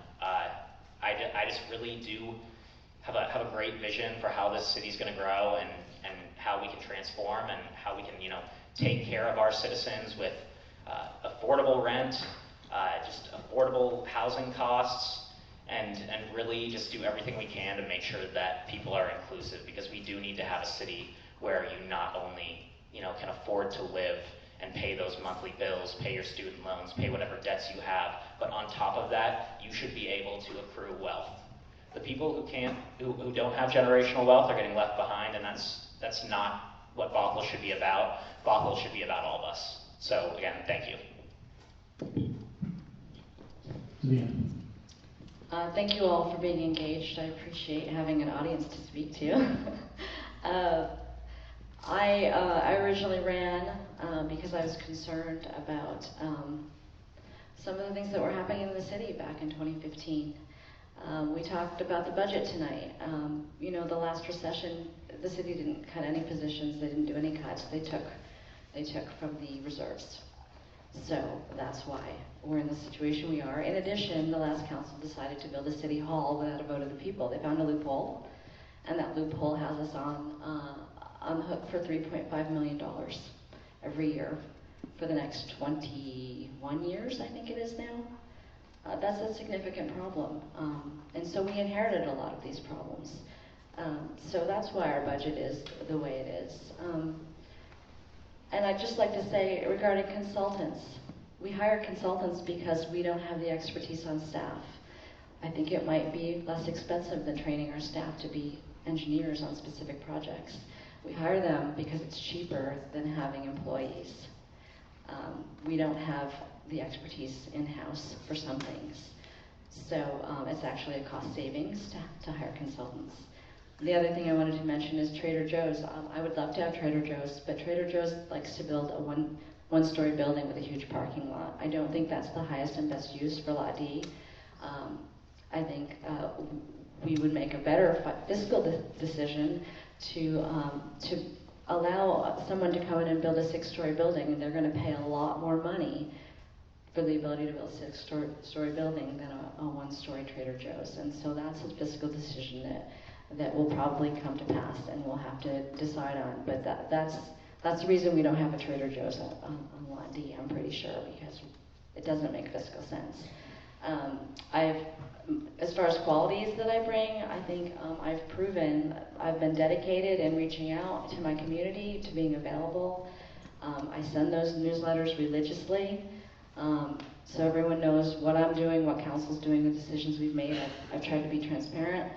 I just really do have a great vision for how this city's going to grow and how we can transform and how we can take care of our citizens with affordable rent, just affordable housing costs, and really just do everything we can to make sure that people are inclusive, because we do need to have a city where you not only can afford to live and pay those monthly bills, pay your student loans, pay whatever debts you have, but on top of that, you should be able to accrue wealth. The people who don't have generational wealth are getting left behind, and that's not what Bothell should be about. Bothell should be about all of us. So again, thank you. Thank you all for being engaged. I appreciate having an audience to speak to. I originally ran because I was concerned about some of the things that were happening in the city back in 2015. We talked about the budget tonight. The last recession, the city didn't cut any positions. They didn't do any cuts. They took from the reserves. So that's why we're in the situation we are. In addition, the last council decided to build a city hall without a vote of the people. They found a loophole, and that loophole has us on the hook for $3.5 million every year for the next 21 years, I think it is now. That's a significant problem. And so we inherited a lot of these problems. So that's why our budget is the way it is. And I'd just like to say regarding consultants, we hire consultants because we don't have the expertise on staff. I think it might be less expensive than training our staff to be engineers on specific projects. We hire them because it's cheaper than having employees. We don't have the expertise in-house for some things. So it's actually a cost savings to hire consultants. The other thing I wanted to mention is Trader Joe's. I would love to have Trader Joe's, but Trader Joe's likes to build a one-story building with a huge parking lot. I don't think that's the highest and best use for Lot D. I think we would make a better fiscal decision to allow someone to come in and build a 6-story building, and they're going to pay a lot more money for the ability to build a 6-story building than a 1-story Trader Joe's. And so that's a fiscal decision that will probably come to pass, and we'll have to decide on. But that's the reason we don't have a Trader Joe's on Lot D, I'm pretty sure, because it doesn't make fiscal sense. As far as qualities that I bring, I think I've proven I've been dedicated in reaching out to my community, to being available. I send those newsletters religiously, so everyone knows what I'm doing, what council's doing, the decisions we've made. I've tried to be transparent.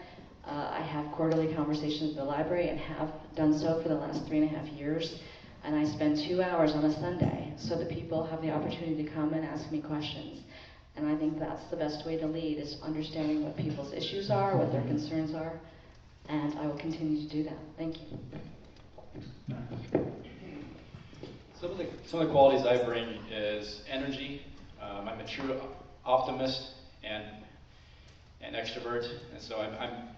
I have quarterly conversations with the library and have done so for the last 3.5 years. And I spend 2 hours on a Sunday so that people have the opportunity to come and ask me questions. And I think that's the best way to lead, is understanding what people's issues are, what their concerns are, and I will continue to do that. Thank you. Some of the qualities I bring is energy. I'm a true optimist and extrovert, and so I'm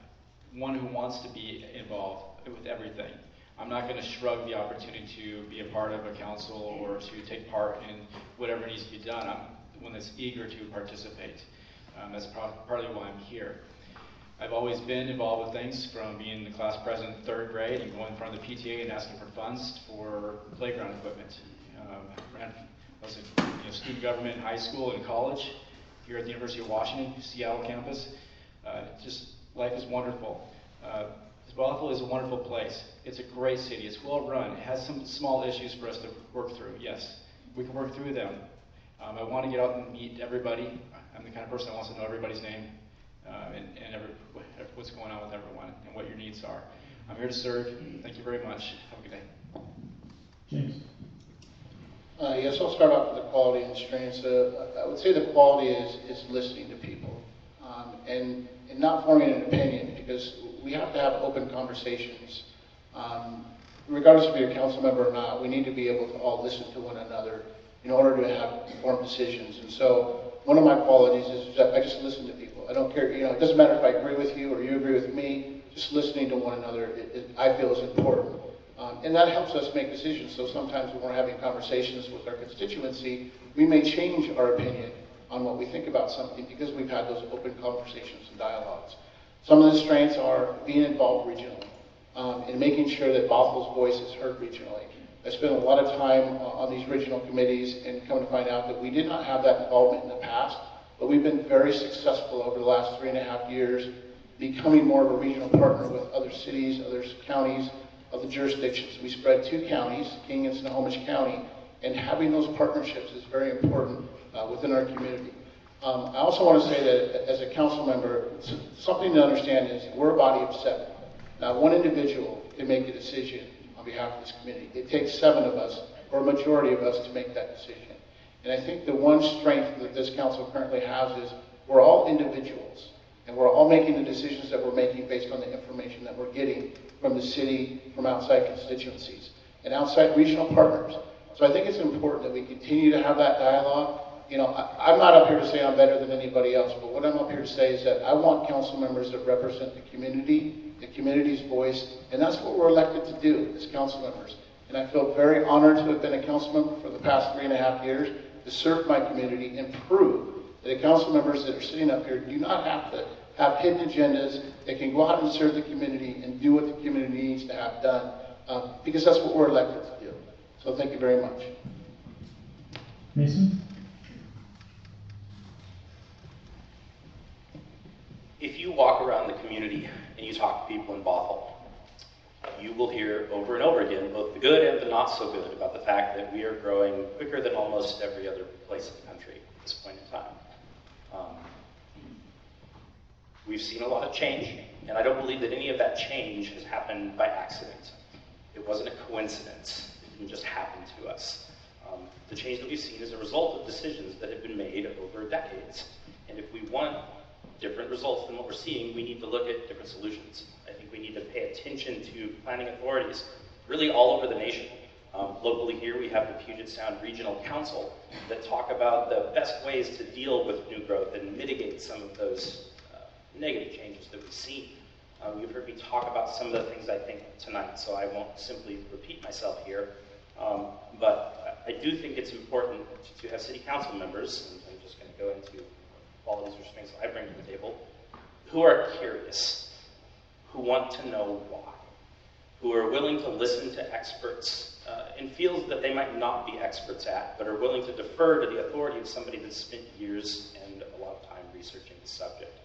one who wants to be involved with everything. I'm not going to shrug the opportunity to be a part of a council or to take part in whatever needs to be done. I'm one that's eager to participate. That's partly why I'm here. I've always been involved with things, from being the class president in 3rd grade and going in front of the PTA and asking for funds for playground equipment. I was in student government in high school and college here at the University of Washington, Seattle campus. Just life is wonderful. Bothell is a wonderful place. It's a great city. It's well run. It has some small issues for us to work through. Yes, we can work through them. I want to get out and meet everybody. I'm the kind of person that wants to know everybody's name and what's going on with everyone and what your needs are. I'm here to serve. Thank you very much. Have a good day. James. Yes, I'll start off with the quality and strengths. I would say the quality is listening to people and not forming an opinion, because we have to have open conversations. Regardless if you're a council member or not, we need to be able to all listen to one another in order to have informed decisions. And so one of my qualities is that I just listen to people. I don't care, it doesn't matter if I agree with you or you agree with me, just listening to one another, I feel is important. And that helps us make decisions. So sometimes when we're having conversations with our constituency, we may change our opinion on what we think about something because we've had those open conversations and dialogues. Some of the strengths are being involved regionally and making sure that Bothell's voice is heard regionally. I spent a lot of time on these regional committees and come to find out that we did not have that involvement in the past, but we've been very successful over the last 3.5 years, becoming more of a regional partner with other cities, other counties, other jurisdictions. We spread 2 counties, King and Snohomish County, and having those partnerships is very important within our community. I also want to say that as a council member, something to understand is we're a body of 7. Now, one individual can make a decision on behalf of this community. It takes 7 of us, or a majority of us, to make that decision. And I think the one strength that this council currently has is we're all individuals, and we're all making the decisions that we're making based on the information that we're getting from the city, from outside constituencies, and outside regional partners. So I think it's important that we continue to have that dialogue. I'm not up here to say I'm better than anybody else, but what I'm up here to say is that I want council members that represent the community's voice, and that's what we're elected to do as council members. And I feel very honored to have been a council member for the past 3.5 years, to serve my community and prove that the council members that are sitting up here do not have to have hidden agendas. They can go out and serve the community and do what the community needs to have done, because that's what we're elected to do. So thank you very much. Mason? If you walk around the community and you talk to people in Bothell, you will hear over and over again both the good and the not so good about the fact that we are growing quicker than almost every other place in the country at this point in time. We've seen a lot of change, and I don't believe that any of that change has happened by accident. It wasn't a coincidence. It didn't just happen to us. The change that we've seen is a result of decisions that have been made over decades. And if we want different results than what we're seeing, we need to look at different solutions. I think we need to pay attention to planning authorities really all over the nation. Locally here, we have the Puget Sound Regional Council that talk about the best ways to deal with new growth and mitigate some of those negative changes that we've seen. You've heard me talk about some of the things I think tonight, so I won't simply repeat myself here. But I do think it's important to have city council members, and I'm just going to go into qualities or strengths I bring to the table, who are curious, who want to know why, who are willing to listen to experts in fields that they might not be experts at, but are willing to defer to the authority of somebody that's spent years and a lot of time researching the subject.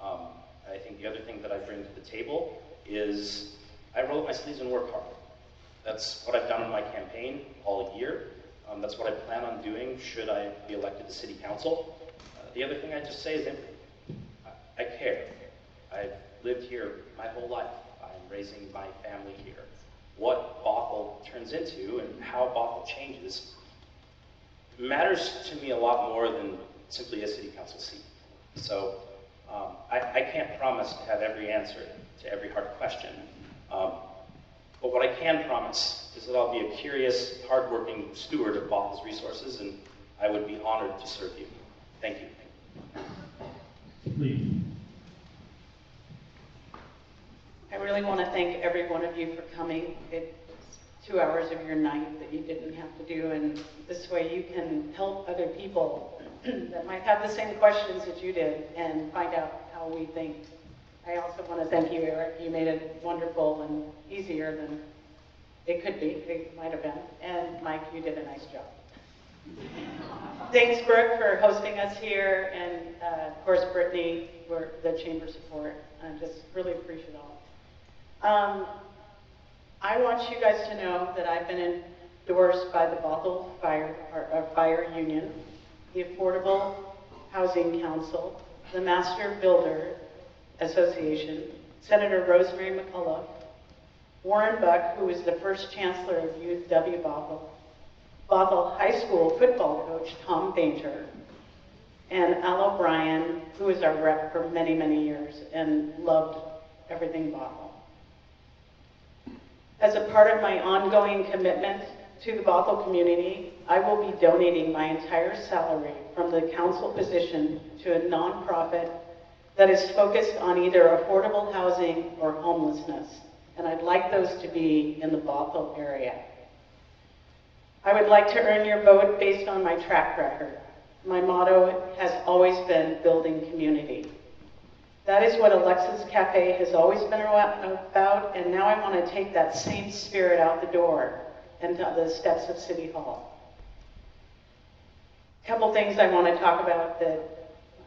I think the other thing that I bring to the table is I roll up my sleeves and work hard. That's what I've done in my campaign all year. That's what I plan on doing should I be elected to city council. The other thing I just say is I care. I've lived here my whole life. I'm raising my family here. What Bothell turns into and how Bothell changes matters to me a lot more than simply a city council seat. So I can't promise to have every answer to every hard question. But what I can promise is that I'll be a curious, hardworking steward of Bothell's resources, and I would be honored to serve you. Thank you. Lee. I really want to thank every one of you for coming. It's 2 hours of your night that you didn't have to do, and this way you can help other people that might have the same questions that you did and find out how we think. I also want to thank you, Eric. You made it wonderful and easier than it could be. It might have been. And Mike, you did a nice job. Thanks, Brooke, for hosting us here, and of course, Brittany, for the chamber support. I just really appreciate all. I want you guys to know that I've been endorsed by the Bothell Fire Union, the Affordable Housing Council, the Master Builder Association, Senator Rosemary McCullough, Warren Buck, who was the first chancellor of UW Bothell High School football coach Tom Bainter, and Al O'Brien, who was our rep for many, many years and loved everything Bothell. As a part of my ongoing commitment to the Bothell community, I will be donating my entire salary from the council position to a nonprofit that is focused on either affordable housing or homelessness, and I'd like those to be in the Bothell area. I would like to earn your vote based on my track record. My motto has always been building community. That is what Alexis Cafe has always been about, and now I want to take that same spirit out the door and to the steps of City Hall. A couple things I want to talk about that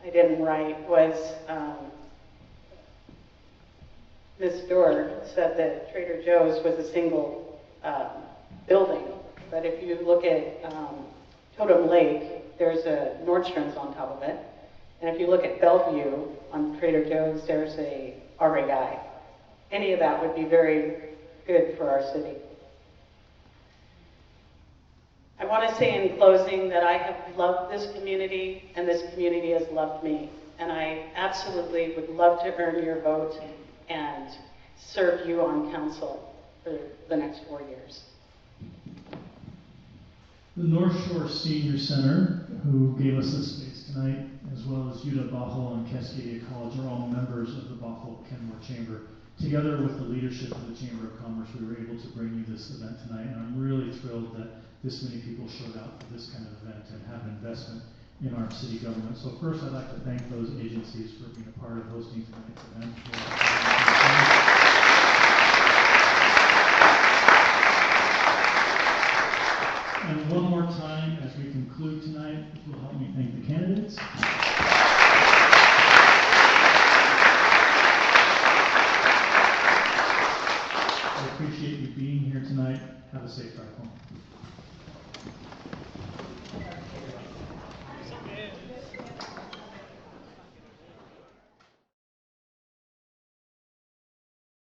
I didn't write was Ms. Dorr said that Trader Joe's was a single building, but if you look at Totem Lake, there's a Nordstrom's on top of it. And if you look at Bellevue on Trader Joe's, there's a REI. Any of that would be very good for our city. I want to say in closing that I have loved this community, and this community has loved me. And I absolutely would love to earn your vote and serve you on council for the next 4 years. The North Shore Senior Center, who gave us this space tonight, as well as UW Bothell and Cascadia College, are all members of the Bothell Kenmore Chamber. Together with the leadership of the Chamber of Commerce, we were able to bring you this event tonight, and I'm really thrilled that this many people showed out for this kind of event and have an investment in our city government. So first, I'd like to thank those agencies for being a part of hosting tonight's event. And one more time, as we conclude tonight, if you'll help me thank the candidates. I appreciate you being here tonight. Have a safe drive home.